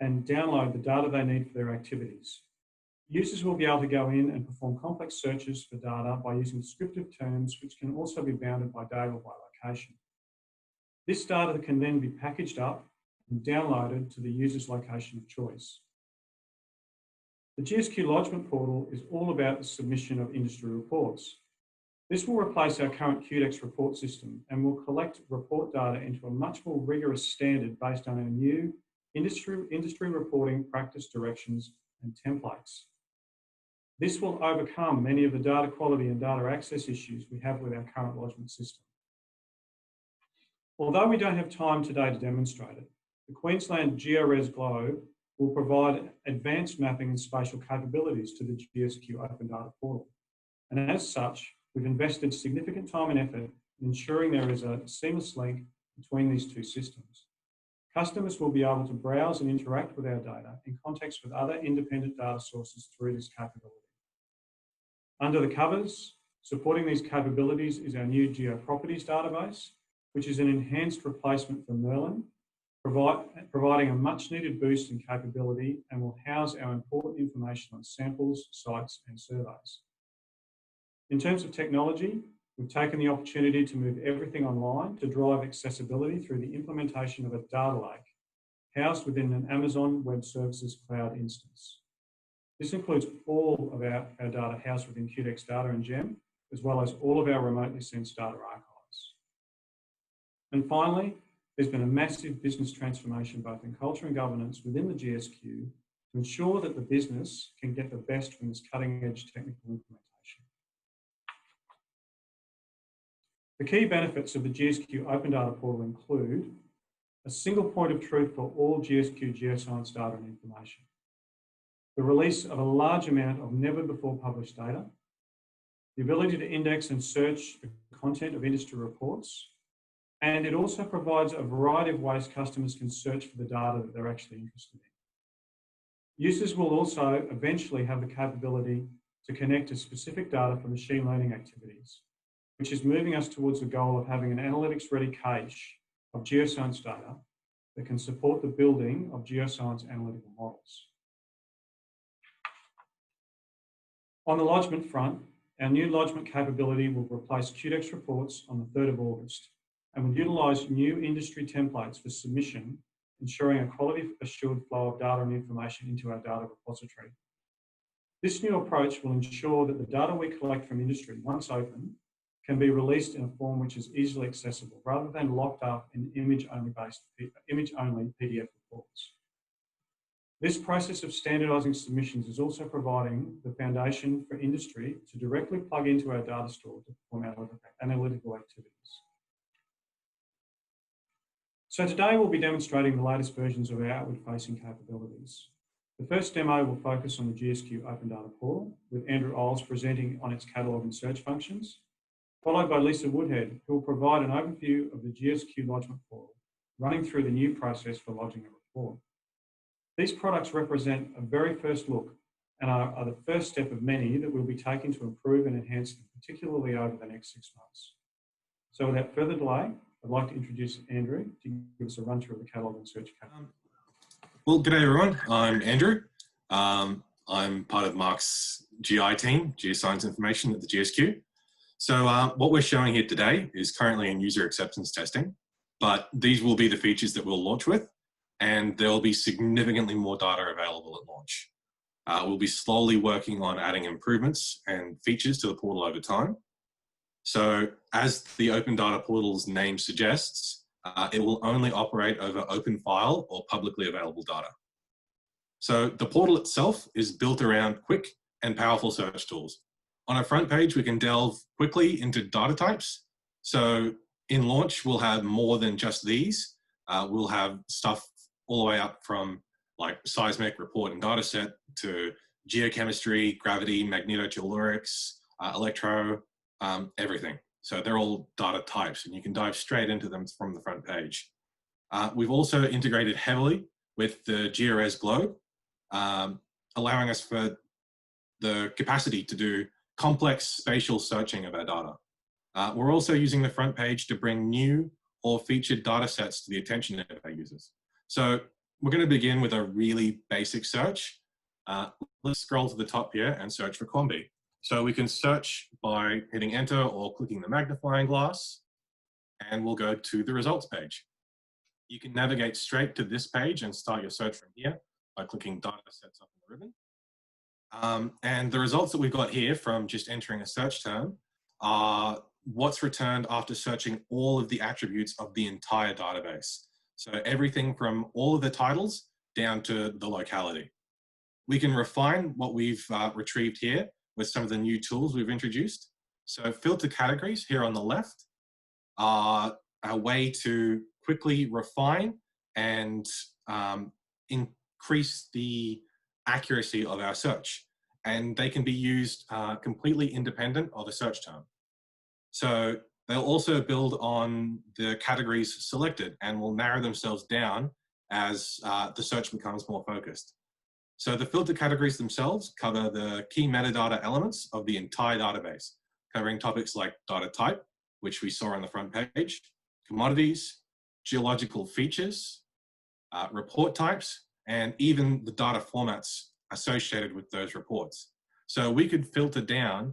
and download the data they need for their activities. Users will be able to go in and perform complex searches for data by using descriptive terms, which can also be bounded by date or by location. This data can then be packaged up and downloaded to the user's location of choice. The GSQ Lodgement Portal is all about the submission of industry reports. This will replace our current QDEX report system and will collect report data into a much more rigorous standard based on our new industry reporting practice directions and templates. This will overcome many of the data quality and data access issues we have with our current lodgement system. Although we don't have time today to demonstrate it, the Queensland GeoRes Globe will provide advanced mapping and spatial capabilities to the GSQ Open Data Portal. And as such, we've invested significant time and effort in ensuring there is a seamless link between these two systems. Customers will be able to browse and interact with our data in context with other independent data sources through this capability. Under the covers, supporting these capabilities is our new GeoProperties database, which is an enhanced replacement for Merlin, providing a much needed boost in capability and will house our important information on samples, sites and surveys. In terms of technology, we've taken the opportunity to move everything online to drive accessibility through the implementation of a data lake housed within an Amazon Web Services cloud instance. This includes all of our data housed within QDEX Data and GEM, as well as all of our remotely sensed data archives. And finally, there's been a massive business transformation both in culture and governance within the GSQ to ensure that the business can get the best from this cutting-edge technical implementation. The key benefits of the GSQ Open Data Portal include a single point of truth for all GSQ geoscience data and information, the release of a large amount of never-before-published data, the ability to index and search the content of industry reports, and it also provides a variety of ways customers can search for the data that they're actually interested in. Users will also eventually have the capability to connect to specific data for machine learning activities, which is moving us towards the goal of having an analytics-ready cache of geoscience data that can support the building of geoscience analytical models. On the lodgement front, our new lodgement capability will replace QDEX reports on the 3rd of August and will utilise new industry templates for submission, ensuring a quality-assured flow of data and information into our data repository. This new approach will ensure that the data we collect from industry, once open, can be released in a form which is easily accessible, rather than locked up in image-only PDF reports. This process of standardising submissions is also providing the foundation for industry to directly plug into our data store to perform analytical activities. So today we'll be demonstrating the latest versions of our outward-facing capabilities. The first demo will focus on the GSQ Open Data Portal, with Andrew Isles presenting on its catalogue and search functions, followed by Lisa Woodhead, who will provide an overview of the GSQ Lodgement Portal, running through the new process for lodging a report. These products represent a very first look and are the first step of many that we'll be taking to improve and enhance them, particularly over the next 6 months. So without further delay, I'd like to introduce Andrew to give us a run through of the catalogue and search capability. Well, g'day everyone. I'm Andrew. I'm part of Mark's GI team, Geoscience Information at the GSQ. So what we're showing here today is currently in user acceptance testing, but these will be the features that we'll launch with, and there will be significantly more data available at launch. We'll be slowly working on adding improvements and features to the portal over time. So as the Open Data Portal's name suggests, it will only operate over open file or publicly available data. So the portal itself is built around quick and powerful search tools. On our front page, we can delve quickly into data types. So in launch, we'll have more than just these. We'll have stuff all the way up from like seismic report and data set to geochemistry, gravity, magnetotellurics, electro, everything. So they're all data types and you can dive straight into them from the front page. We've also integrated heavily with the GeoRes Globe, allowing us for the capacity to do complex spatial searching of our data. We're also using the front page to bring new or featured data sets to the attention of our users. So we're going to begin with a really basic search. Let's scroll to the top here and search for Quambi. So we can search by hitting enter or clicking the magnifying glass, and we'll go to the results page. You can navigate straight to this page and start your search from here by clicking Datasets up in the ribbon. And the results that we've got here from just entering a search term are what's returned after searching all of the attributes of the entire database. So everything from all of the titles down to the locality. We can refine what we've retrieved here with some of the new tools we've introduced. So filter categories here on the left are a way to quickly refine and increase the accuracy of our search. And they can be used completely independent of a search term. So they'll also build on the categories selected and will narrow themselves down as the search becomes more focused. So the filter categories themselves cover the key metadata elements of the entire database, covering topics like data type, which we saw on the front page, commodities, geological features, report types, and even the data formats associated with those reports. So we could filter down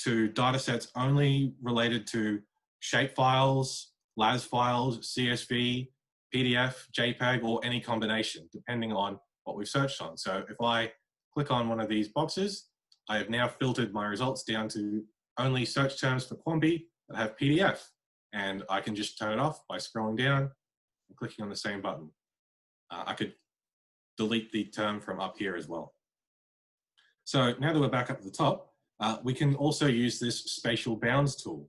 to data sets only related to shapefiles, LAS files, CSV, PDF, JPEG, or any combination, depending on what we've searched on. So if I click on one of these boxes, I have now filtered my results down to only search terms for Quambi that have PDF. And I can just turn it off by scrolling down and clicking on the same button. I could delete the term from up here as well. So now that we're back up at the top, we can also use this spatial bounds tool.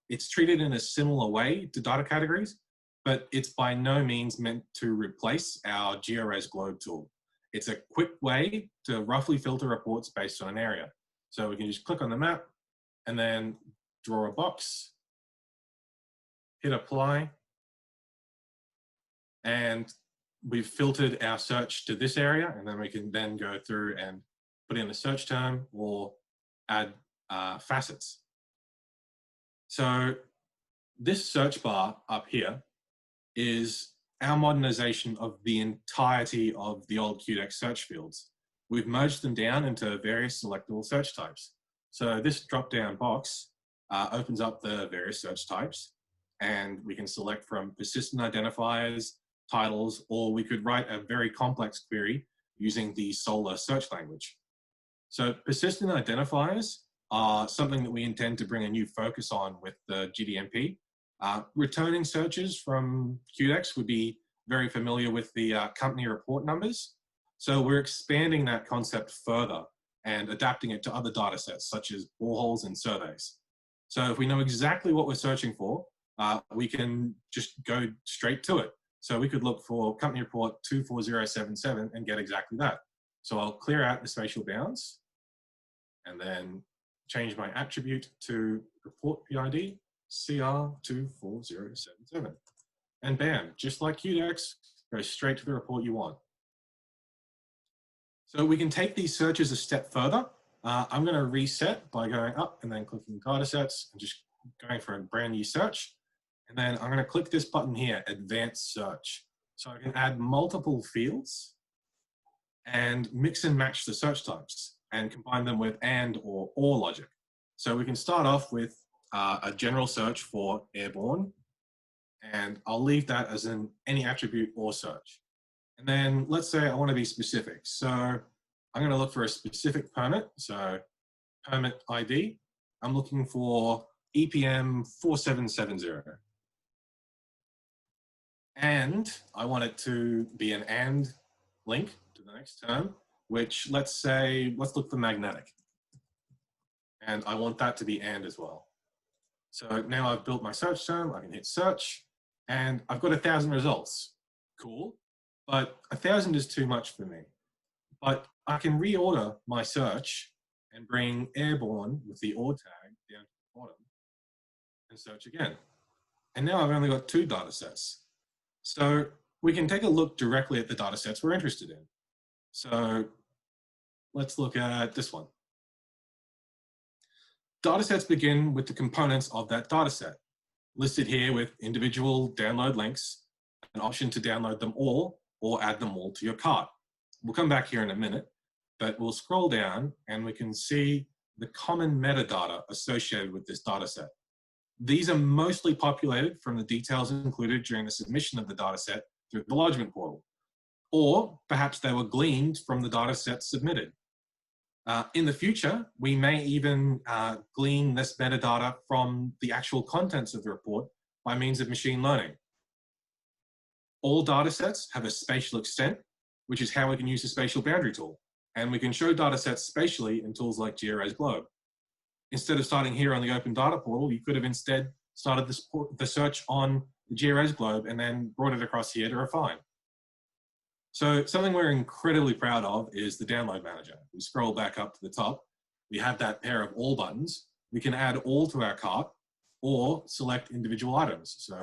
It's treated in a similar way to data categories, but it's by no means meant to replace our GeoRes Globe tool. It's a quick way to roughly filter reports based on an area. So we can just click on the map and then draw a box, hit apply, and we've filtered our search to this area, and then we can then go through and put in a search term or add facets. So this search bar up here is our modernization of the entirety of the old QDEX search fields. We've merged them down into various selectable search types. So this drop-down box opens up the various search types, and we can select from persistent identifiers, titles, or we could write a very complex query using the Solr search language. So persistent identifiers are something that we intend to bring a new focus on with the GDMP. Returning searches from QDEX would be very familiar with the company report numbers. So we're expanding that concept further and adapting it to other data sets, such as boreholes and surveys. So if we know exactly what we're searching for, we can just go straight to it. So we could look for company report 24077 and get exactly that. So I'll clear out the spatial bounds and then change my attribute to report PID CR24077. And bam, just like QDEX, go straight to the report you want. So we can take these searches a step further. I'm going to reset by going up and then clicking Datasets and just going for a brand new search. And then I'm going to click this button here, Advanced Search. So I can add multiple fields and mix and match the search types and combine them with and or logic. So we can start off with a general search for airborne, and I'll leave that as in any attribute or search. And then let's say I want to be specific. So I'm going to look for a specific permit. So permit ID, I'm looking for EPM 4770. And I want it to be an and link to the next term, which let's look for magnetic. And I want that to be and as well. So now I've built my search term, I can hit search, and I've got 1,000 results. Cool, but 1,000 is too much for me. But I can reorder my search and bring airborne with the OR tag down to the bottom and search again. And now I've only got 2 data sets. So we can take a look directly at the data sets we're interested in. So let's look at this one. Datasets begin with the components of that dataset, listed here with individual download links, an option to download them all or add them all to your cart. we'll come back here in a minute, but we'll scroll down and we can see the common metadata associated with this data set. These are mostly populated from the details included during the submission of the data set through the Lodgement Portal, or perhaps they were gleaned from the data set submitted. In the future, we may even glean this metadata from the actual contents of the report by means of machine learning. All data sets have a spatial extent, which is how we can use the spatial boundary tool. And we can show data sets spatially in tools like GeoRes Globe. Instead of starting here on the Open Data Portal, you could have instead started the search on the GeoRes Globe and then brought it across here to refine. So something we're incredibly proud of is the download manager. We scroll back up to the top. We have that pair of all buttons. We can add all to our cart or select individual items. So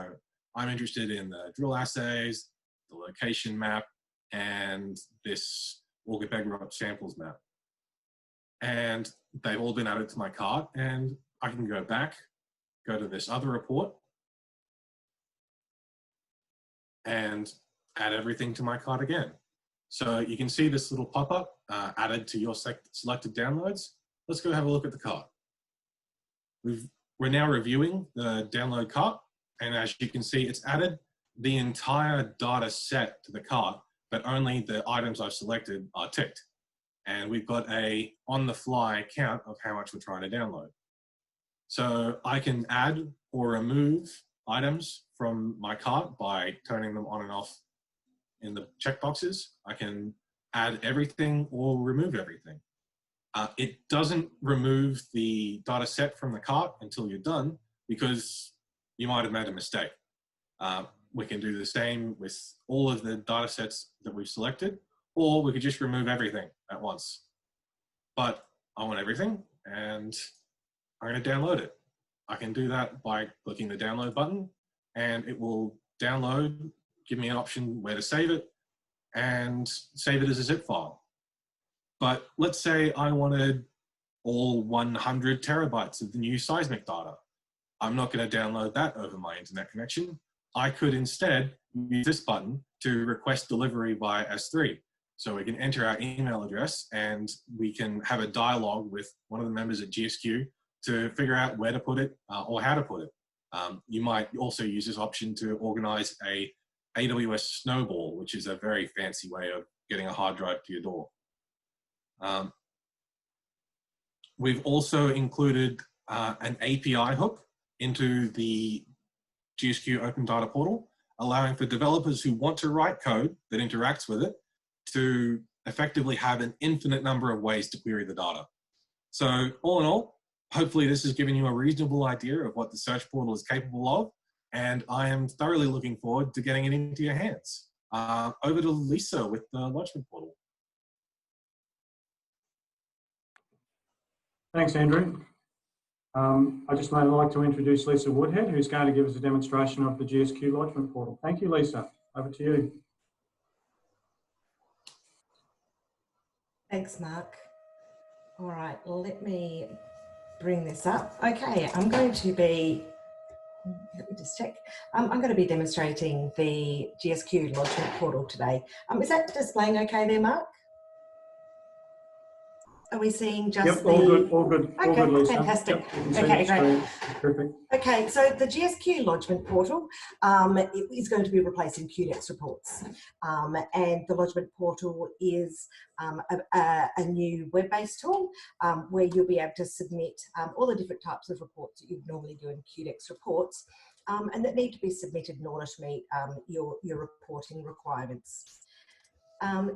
I'm interested in the drill assays, the location map, and this Auger bedrock samples map. And they've all been added to my cart, and I can go back, go to this other report, and add everything to my cart again. So you can see this little pop-up added to your selected downloads. Let's go have a look at the cart. We're now reviewing the download cart, and as you can see, it's added the entire data set to the cart, but only the items I've selected are ticked. And we've got a on-the-fly count of how much we're trying to download. So I can add or remove items from my cart by turning them on and off in the checkboxes. I can add everything or remove everything. It doesn't remove the data set from the cart until you're done, because you might have made a mistake. We can do the same with all of the data sets that we've selected, or we could just remove everything at once. But I want everything, and I'm going to download it. I can do that by clicking the download button, and it will download, give me an option where to save it, and save it as a zip file. But let's say I wanted all 100 terabytes of the new seismic data. I'm not going to download that over my internet connection. I could instead use this button to request delivery by S3. So we can enter our email address and we can have a dialogue with one of the members at GSQ to figure out where to put it or how to put it. You might also use this option to organize a AWS snowball, which is a very fancy way of getting a hard drive to your door. We've also included an API hook into the GSQ Open Data Portal, allowing for developers who want to write code that interacts with it to effectively have an infinite number of ways to query the data. So all in all, hopefully this has given you a reasonable idea of what the search portal is capable of, and I am thoroughly looking forward to getting it into your hands. Over to Lisa with the Lodgement Portal. Thanks, Andrew. I just would like to introduce Lisa Woodhead, who's going to give us a demonstration of the GSQ Lodgement Portal. Thank you, Lisa. Over to you. Thanks, Mark. All right, let me bring this up. Okay, I'm going to be, let me just check. I'm going to be demonstrating the GSQ Lodgement Portal today. Is that displaying okay there, Mark? Are we seeing just yep, all good, all good, okay, all good, Lisa. fantastic. Yep, okay, great. Perfect. Okay, so the GSQ Lodgement Portal is going to be replacing QDEX Reports. And the Lodgement Portal is a new web-based tool where you'll be able to submit all the different types of reports that you'd normally do in QDEX Reports and that need to be submitted in order to meet your reporting requirements.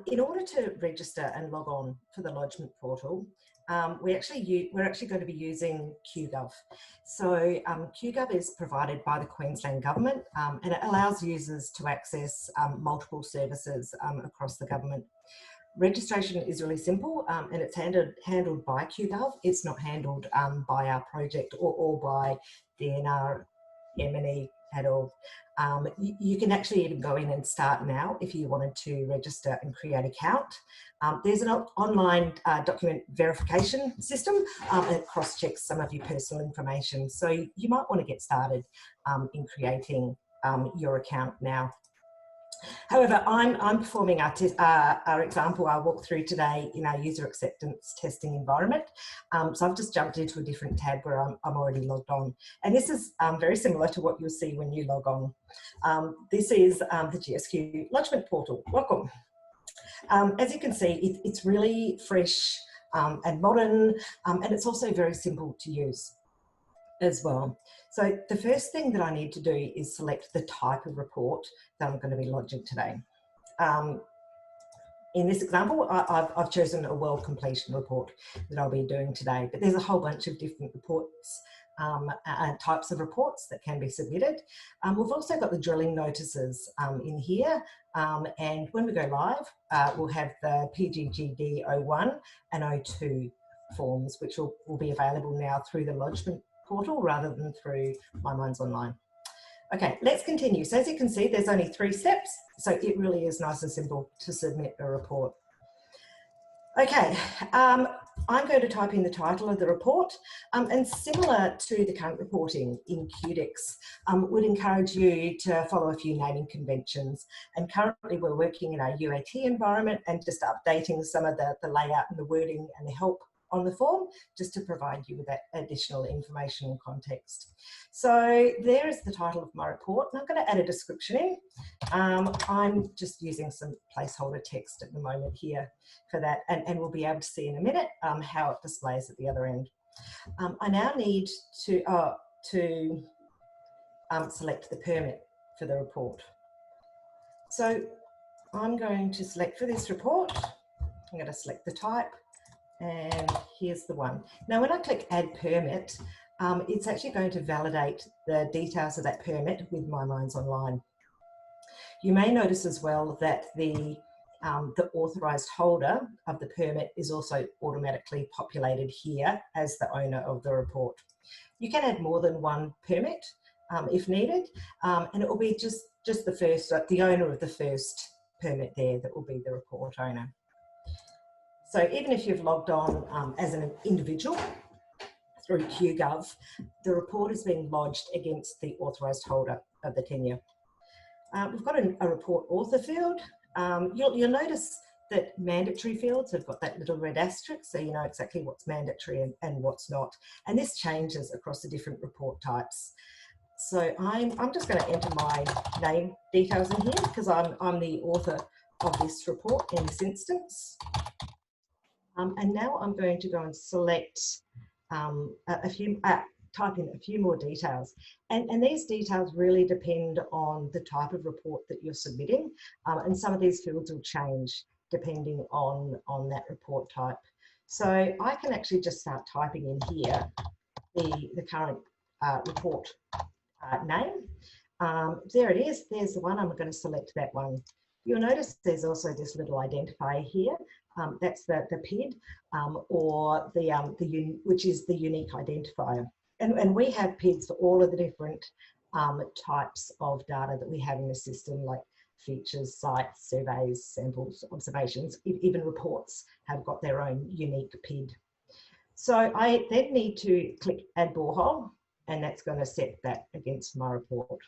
In order to register and log on for the Lodgement Portal, we're actually going to be using QGov. So QGov is provided by the Queensland government and it allows users to access multiple services across the government. Registration is really simple and it's handled by QGov. It's not handled by our project or by DNR, M&E at all. You can actually even go in and start now if you wanted to register and create an account. There's an online document verification system and it cross-checks some of your personal information. So you might want to get started in creating your account now. However, I'm performing our example I'll walk through today in our user acceptance testing environment. So I've just jumped into a different tab where I'm already logged on. And this is very similar to what you'll see when you log on. This is the GSQ Lodgement Portal. Welcome. As you can see, it's really fresh and modern, and it's also very simple to use as well. So the first thing that I need to do is select the type of report that I'm going to be lodging today. In this example, I've chosen a well completion report that I'll be doing today, but there's a whole bunch of different reports and types of reports that can be submitted. We've also got the drilling notices in here, and when we go live, we'll have the PGGD 01 and 02 forms, which will be available now through the Lodgement Portal rather than through My Mines Online. Okay, let's continue. So as you can see, there's only 3 steps, so it really is nice and simple to submit a report. Okay, I'm going to type in the title of the report, and similar to the current reporting in QDEX, would encourage you to follow a few naming conventions. And currently we're working in our UAT environment and just updating some of the layout and the wording and the help on the form, just to provide you with that additional information and context. So there is the title of my report, and I'm going to add a description in. I'm just using some placeholder text at the moment here for that, and we'll be able to see in a minute how it displays at the other end. I now need to select the permit for the report. So I'm going to select for this report, I'm going to select the type, and here's the one. Now when I click add permit, it's actually going to validate the details of that permit with My Mines Online. You may notice as well that the authorised holder of the permit is also automatically populated here as the owner of the report. You can add more than one permit if needed, and it will be just the first, the owner of the first permit there that will be the report owner. So even if you've logged on as an individual through QGov, the report is being lodged against the authorised holder of the tenure. We've got a report author field. You'll notice that mandatory fields have got that little red asterisk, so you know exactly what's mandatory and what's not. And this changes across the different report types. So I'm just going to enter my name details in here because I'm the author of this report in this instance. And now I'm going to go and select type in a few more details. And these details really depend on the type of report that you're submitting. And some of these fields will change depending on that report type. So I can actually just start typing in here the current report name. There it is, there's the one, I'm going to select that one. You'll notice there's also this little identifier here. That's the PID, or which is the unique identifier. And we have PIDs for all of the different types of data that we have in the system, like features, sites, surveys, samples, observations, even reports have got their own unique PID. So I then need to click add borehole, and that's going to set that against my report.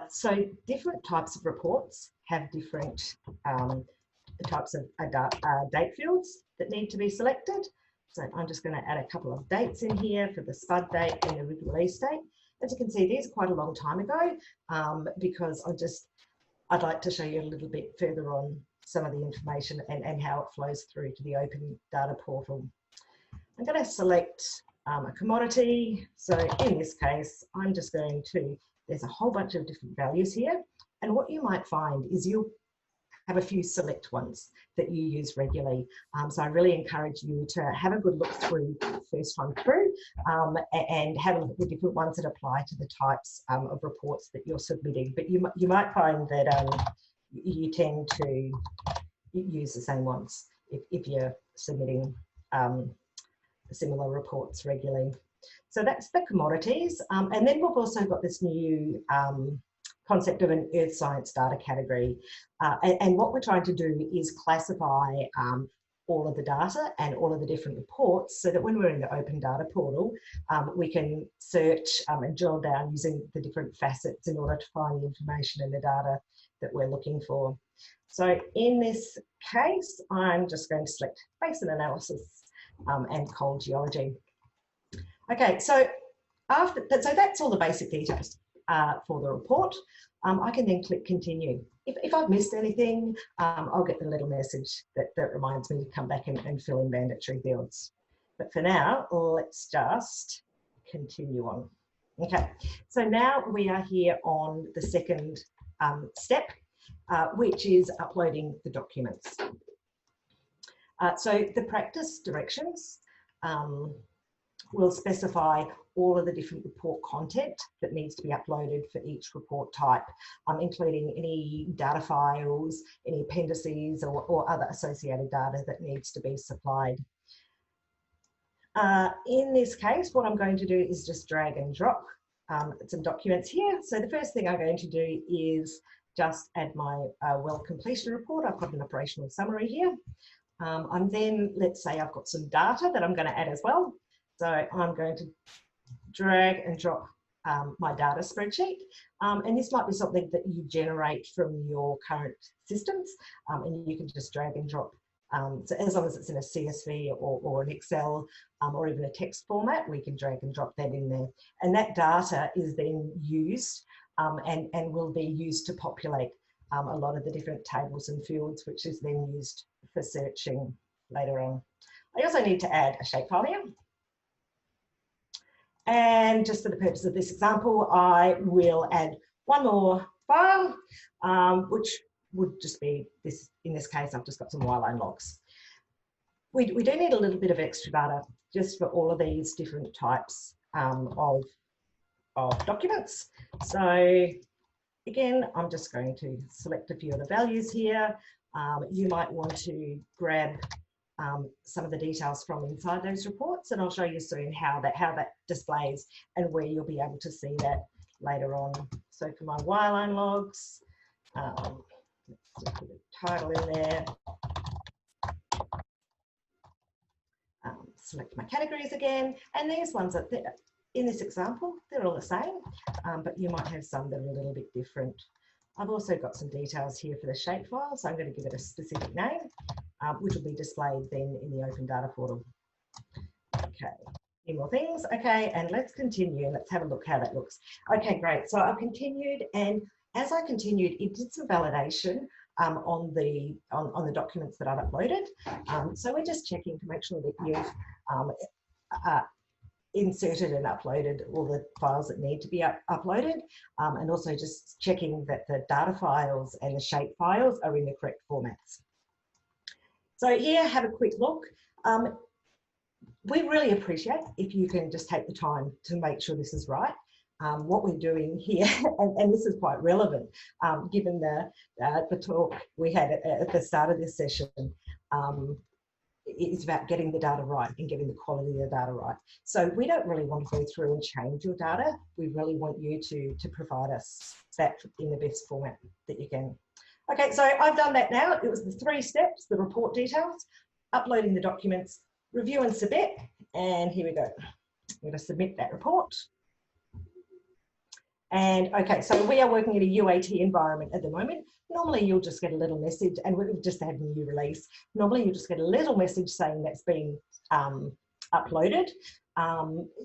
So different types of reports have different types of date fields that need to be selected. So I'm just going to add a couple of dates in here for the spud date and the rig release date. As you can see, these are quite a long time ago because I'd like to show you a little bit further on some of the information and how it flows through to the open data portal. I'm going to select a commodity. So in this case, I'm just going to, there's a whole bunch of different values here. And what you might find is you'll have a few select ones that you use regularly. So I really encourage you to have a good look through the first time through and have a look at the different ones that apply to the types of reports that you're submitting. But you might find that you tend to use the same ones if you're submitting similar reports regularly. So that's the commodities. And then we've also got this new concept of an earth science data category. And what we're trying to do is classify all of the data and all of the different reports so that when we're in the open data portal, we can search and drill down using the different facets in order to find the information in the data that we're looking for. So in this case, I'm just going to select basin analysis and coal geology. Okay, so that's all the basic details for the report. I can then click continue. If I've missed anything, I'll get the little message that reminds me to come back and fill in mandatory fields. But for now, let's just continue on. Okay, so now we are here on the second step, which is uploading the documents. So the practice directions will specify all of the different report content that needs to be uploaded for each report type, including any data files, any appendices or other associated data that needs to be supplied. In this case, what I'm going to do is just drag and drop some documents here. So the first thing I'm going to do is just add my well completion report. I've got an operational summary here. I'm then, let's say I've got some data that I'm going to add as well. So I'm going to drag and drop my data spreadsheet. And this might be something that you generate from your current systems, and you can just drag and drop. So as long as it's in a CSV or an Excel or even a text format, we can drag and drop that in there. And that data is then used and will be used to populate a lot of the different tables and fields, which is then used for searching later on. I also need to add a shapefile here. And just for the purpose of this example, I will add one more file, which would just be this. In this case, I've just got some wireline logs. We do need a little bit of extra data just for all of these different types of documents. So again, I'm just going to select a few of the values here. You might want to grab some of the details from inside those reports, and I'll show you soon how that displays and where you'll be able to see that later on. So for my wireline logs, let's put a title in there. Select my categories again, and these ones that in this example, they're all the same, but you might have some that are a little bit different. I've also got some details here for the shapefile, so I'm going to give it a specific name, which will be displayed then in the Open Data Portal. Okay, a few more things. Okay, and let's continue. Let's have a look how that looks. Okay, great. So I've continued, and as I continued, it did some validation on the documents that I've uploaded. So we're just checking to make sure that you've inserted and uploaded all the files that need to be uploaded, and also just checking that the data files and the shape files are in the correct formats. So here, have a quick look. We really appreciate if you can just take the time to make sure this is right. What we're doing here, and this is quite relevant, given the talk we had at the start of this session, it's about getting the data right and getting the quality of the data right. So we don't really want to go through and change your data. We really want you to provide us that in the best format that you can. Okay, so I've done that now. It was the 3 steps: the report details, uploading the documents, review and submit, and here we go. I'm going to submit that report. And okay, so we are working in a UAT environment at the moment. Normally you'll just get a little message, and we've just had a new release. Normally you'll just get a little message saying that's been uploaded.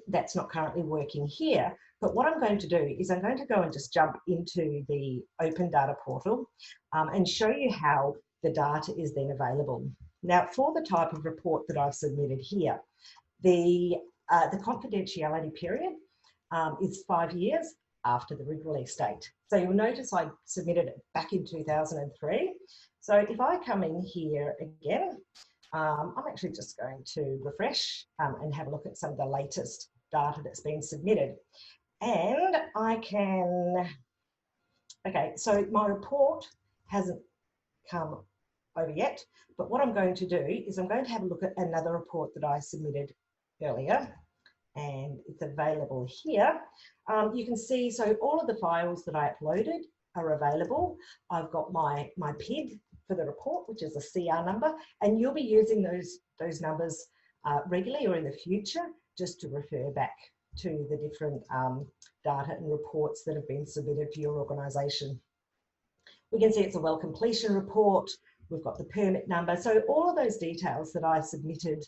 That's not currently working here. But what I'm going to do is I'm going to go and just jump into the Open Data Portal and show you how the data is then available. Now, for the type of report that I've submitted here, the confidentiality period is 5 years after the rig release date. So you'll notice I submitted it back in 2003. So if I come in here again, I'm actually just going to refresh and have a look at some of the latest data that's been submitted. And I can, okay, so my report hasn't come over yet, but what I'm going to do is I'm going to have a look at another report that I submitted earlier, and it's available here. You can see, so all of the files that I uploaded are available. I've got my PID for the report, which is a CR number, and you'll be using those numbers regularly or in the future, just to refer back to the different data and reports that have been submitted to your organisation. We can see it's a well completion report. We've got the permit number. So all of those details that I submitted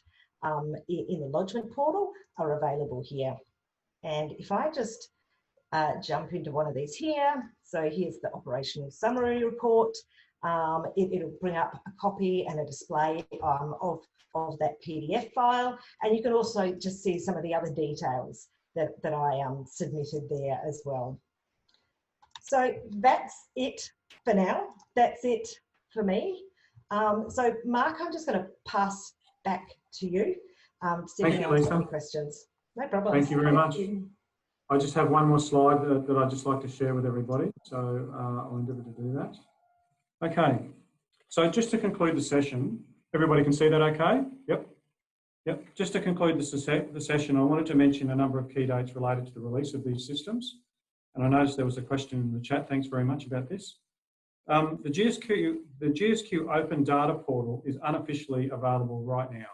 in the lodgement portal are available here. And if I just jump into one of these here, so here's the operational summary report. It'll bring up a copy and a display of that PDF file. And you can also just see some of the other details that I submitted there as well. So that's it for now. That's it for me. So Mark, I'm just going to pass back to you. Thank you, Lisa. Any questions. No problem. Thank you very much. I just have one more slide that I'd just like to share with everybody. So I'll endeavour to do that. Okay. So just to conclude the session, everybody can see that okay? Yep. Yep. Just to conclude the session, I wanted to mention a number of key dates related to the release of these systems. And I noticed there was a question in the chat. Thanks very much about this. The GSQ Open Data Portal is unofficially available right now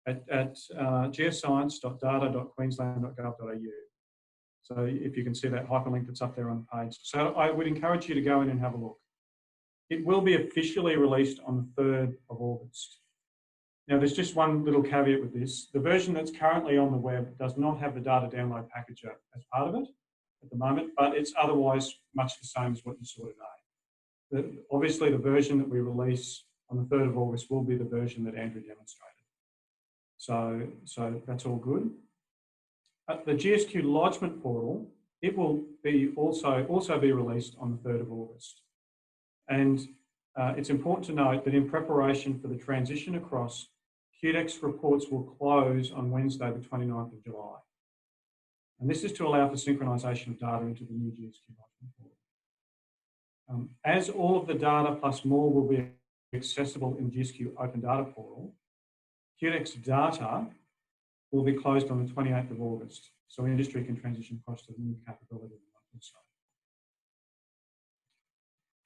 at geoscience.data.queensland.gov.au. So if you can see that hyperlink that's up there on the page. So I would encourage you to go in and have a look. It will be officially released on the 3rd of August. Now there's just one little caveat with this. The version that's currently on the web does not have the data download packager as part of it at the moment, but it's otherwise much the same as what you saw today. Obviously, the version that we release on the 3rd of August will be the version that Andrew demonstrated. So that's all good. The GSQ Lodgement Portal, it will be also be released on the 3rd of August. And it's important to note that in preparation for the transition across, QDEX Reports will close on Wednesday, the 29th of July. And this is to allow for synchronisation of data into the new GSQ Lodgement Portal. As all of the data plus more will be accessible in GSQ Open Data Portal, QDEX data will be closed on the 28th of August, so industry can transition across to the new capability in a month or so.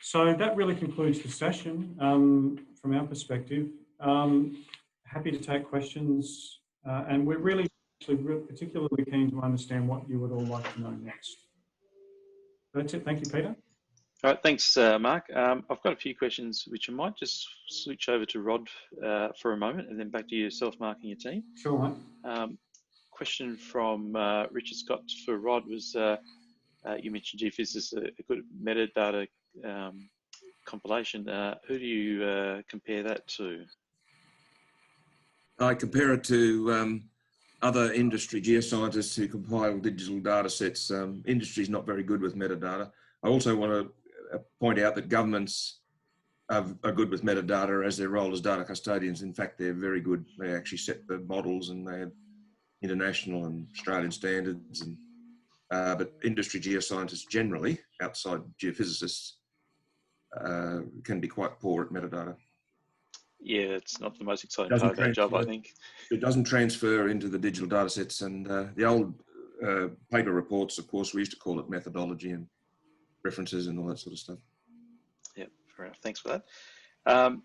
So that really concludes the session from our perspective. Happy to take questions, and we're really particularly keen to understand what you would all like to know next. That's it. Thank you, Peter. All right, thanks, Mark. I've got a few questions which I might just switch over to Rod for a moment and then back to yourself, Mark, and your team. Sure, mate. Question from Richard Scott for Rod was, you mentioned Geophysics, a good metadata compilation. Who do you compare that to? I compare it to other industry geoscientists who compile digital data sets. Industry is not very good with metadata. I also want to point out that governments are good with metadata as their role as data custodians. In fact, they're very good. They actually set the models and they have international and Australian standards. And, but industry geoscientists generally, outside geophysicists, can be quite poor at metadata. Yeah, it's not the most exciting part of that job, I think. It doesn't transfer into the digital data sets. And the old paper reports, of course, we used to call it methodology and references and all that sort of stuff. Yeah, fair enough. Thanks for that.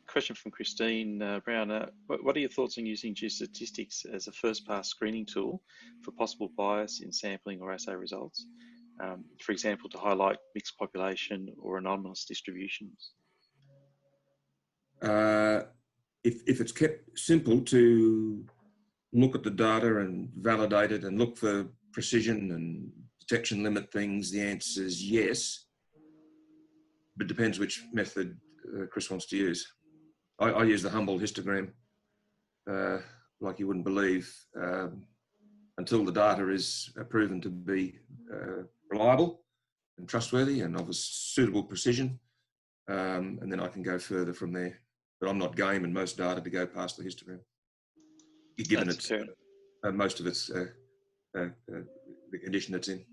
Question from Christine Brown. What are your thoughts on using geostatistics as a first-pass screening tool for possible bias in sampling or assay results? For example, to highlight mixed population or anomalous distributions? If it's kept simple to look at the data and validate it and look for precision and detection limit things, the answer is yes. But it depends which method Chris wants to use. I use the Humboldt histogram, like you wouldn't believe, until the data is proven to be reliable and trustworthy and of a suitable precision, and then I can go further from there. But I'm not game in most data to go past the histogram, given it's most of it's the condition it's in.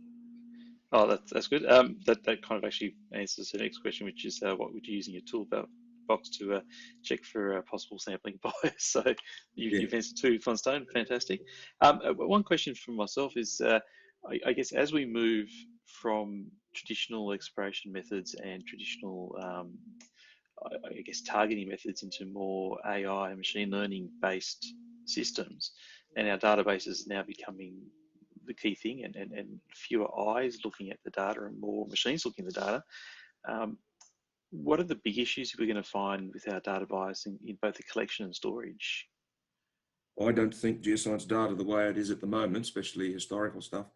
Oh, that's good. That kind of actually answers the next question, which is what would you use in your toolbox to check for possible sampling bias? So you've answered two, Funstone, fantastic. One question from myself is, I guess as we move from traditional exploration methods and traditional, I guess, targeting methods into more AI and machine learning based systems, and our database is now becoming the key thing, and fewer eyes looking at the data and more machines looking at the data. what are the big issues we're going to find with our data bias in both the collection and storage? I don't think geoscience data, the way it is at the moment, especially historical stuff,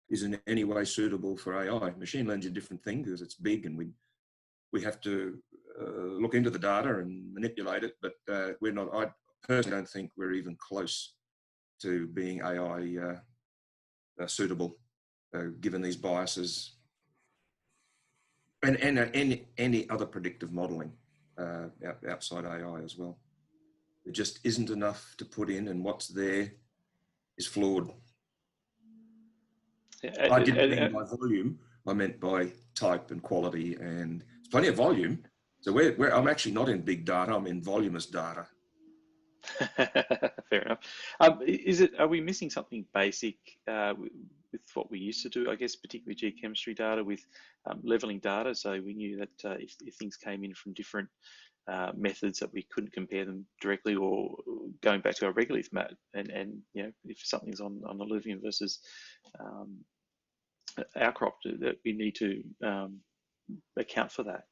is in any way suitable for AI. Machine learning is a different thing because it's big and we have to look into the data and manipulate it, but we're not, I personally don't think we're even close to being AI suitable, given these biases and any other predictive modelling outside AI as well. There just isn't enough to put in, and what's there is flawed. I didn't mean by volume, I meant by type and quality, and there's plenty of volume. So I'm actually not in big data, I'm in voluminous data. Fair enough. Are we missing something basic with what we used to do, I guess, particularly geochemistry data with leveling data? So we knew that if things came in from different methods, that we couldn't compare them directly, or going back to our regolith map, and you know, if something's on alluvium versus outcrop, that we need to account for that.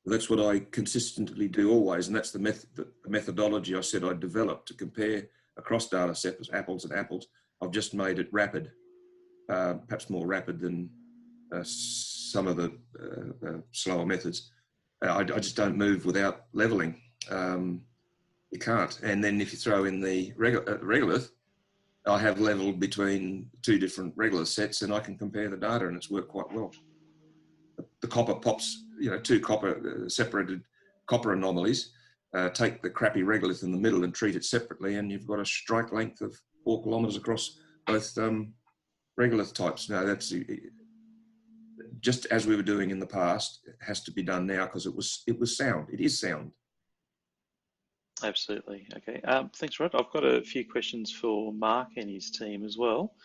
That's what I consistently do always, and that's the methodology I said I'd develop to compare across data sets, apples and apples. I've just made it rapid, perhaps more rapid than some of the slower methods. I just don't move without leveling. You can't. And then if you throw in the regolith, I have leveled between two different regolith sets, and I can compare the data, and it's worked quite well. The copper pops, you know, two copper separated copper anomalies, take the crappy regolith in the middle and treat it separately, and you've got a strike length of 4 kilometres across both regolith types. Now that's just as we were doing in the past. It has to be done now because it was sound. It is sound. Absolutely. Okay. Thanks, Rod. I've got a few questions for Mark and his team as well.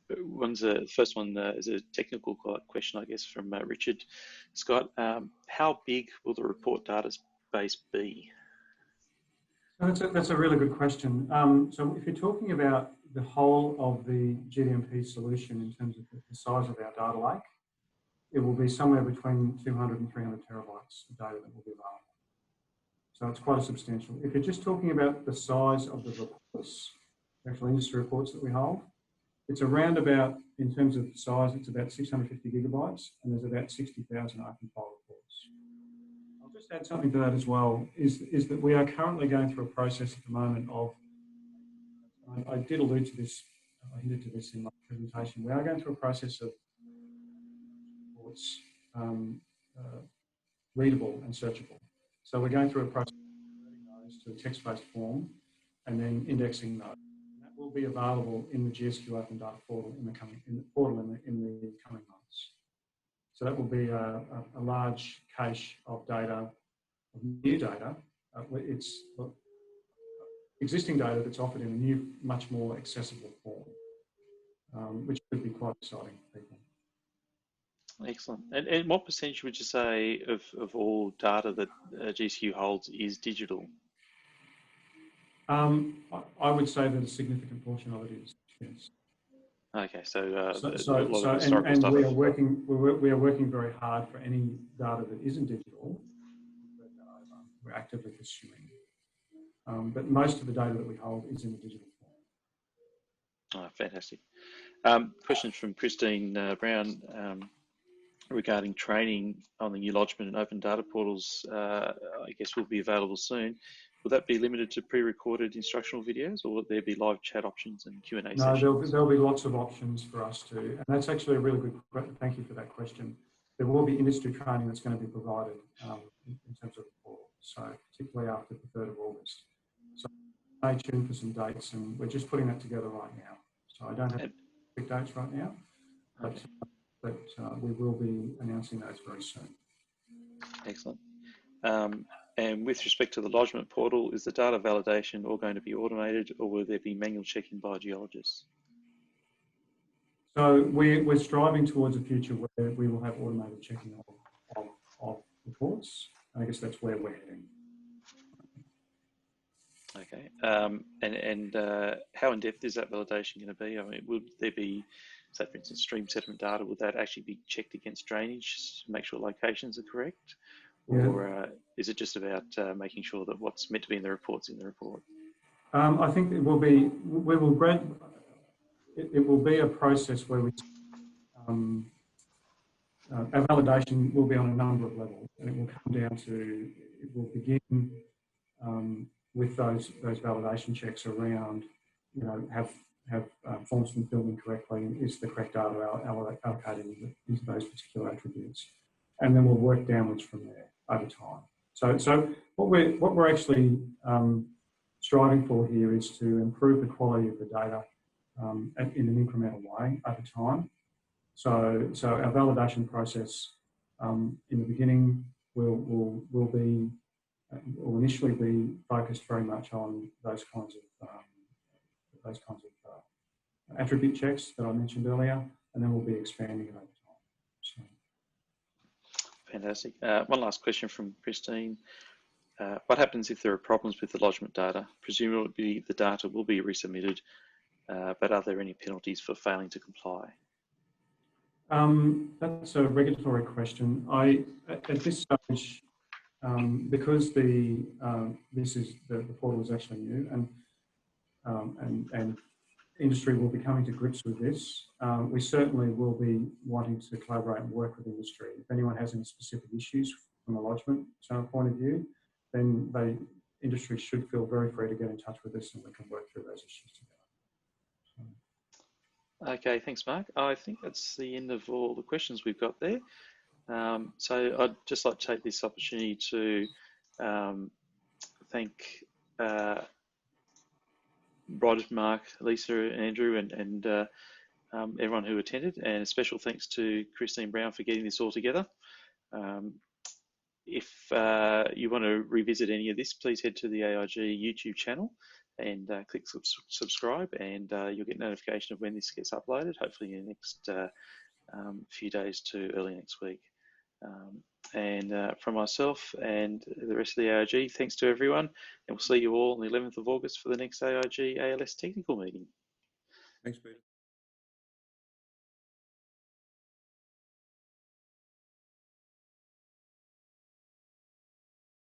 The first one is a technical question, I guess, from Richard Scott. How big will the report database be? That's a really good question. So if you're talking about the whole of the GDMP solution in terms of the size of our data lake, it will be somewhere between 200 and 300 terabytes of data that will be available. So it's quite a substantial. If you're just talking about the size of the reports, actual industry reports that we hold, it's around about, in terms of size, it's about 650 gigabytes, and there's about 60,000 open file reports. I'll just add something to that as well, is that we are currently going through a process at the moment of, I did allude to this, I hinted to this in my presentation, we are going through a process of reports readable and searchable. So we're going through a process of converting those to a text-based form and then indexing those. Will be available in the GSQ Open Data Portal in the coming months. So that will be a large cache of data, of new data. It's existing data that's offered in a new, much more accessible form, which could be quite exciting for people. Excellent. And what percentage would you say of all data that GSQ holds is digital? I would say that a significant portion of it is, yes. Okay, so we are working very hard for any data that isn't digital. We're actively pursuing, but most of the data that we hold is in the digital form. Oh, fantastic. Question from Christine Brown regarding training on the new lodgement and open data portals. I guess will be available soon. Will that be limited to pre-recorded instructional videos, or will there be live chat options and Q&A sessions? No, there'll be lots of options for us to, and that's actually a really good, thank you for that question. There will be industry training that's going to be provided in terms of the portal, so particularly after the 3rd of August. So stay tuned for some dates, and we're just putting that together right now. So I don't have big dates right now, but we will be announcing those very soon. Excellent. And with respect to the lodgement portal, is the data validation all going to be automated, or will there be manual checking by geologists? So we're striving towards a future where we will have automated checking of reports. And I guess that's where we're heading. Okay. And how in depth is that validation going to be? I mean, would there be say for instance stream sediment data, would that actually be checked against drainage to make sure locations are correct? Or is it just about making sure that what's meant to be in the report's in the report? I think it will be, it will be a process where we, our validation will be on a number of levels, and it will come down to, it will begin with those validation checks around, you know, have forms been filled in correctly, and is the correct data allocated into those particular attributes, and then we'll work downwards from there over time. So what we're actually striving for here is to improve the quality of the data in an incremental way over time. So our validation process in the beginning will initially be focused very much on those kinds of attribute checks that I mentioned earlier, and then we'll be expanding it over time. So. Fantastic. One last question from Christine. What happens if there are problems with the lodgement data? Presumably the data will be resubmitted, but are there any penalties for failing to comply? That's a regulatory question. At this stage, because the portal is actually new, and industry will be coming to grips with this, we certainly will be wanting to collaborate and work with industry. If anyone has any specific issues from a lodgement point of view, then industry should feel very free to get in touch with us, and we can work through those issues together. Okay, thanks, Mark. I think that's the end of all the questions we've got there. So I'd just like to take this opportunity to thank Rod, Mark, Lisa, Andrew, and everyone who attended, and a special thanks to Christine Brown for getting this all together. If you want to revisit any of this, please head to the AIG YouTube channel and click subscribe, and you'll get notification of when this gets uploaded, hopefully in the next few days to early next week. And from myself and the rest of the AIG, thanks to everyone, and we'll see you all on the 11th of August for the next AIG ALS technical meeting. Thanks, Peter.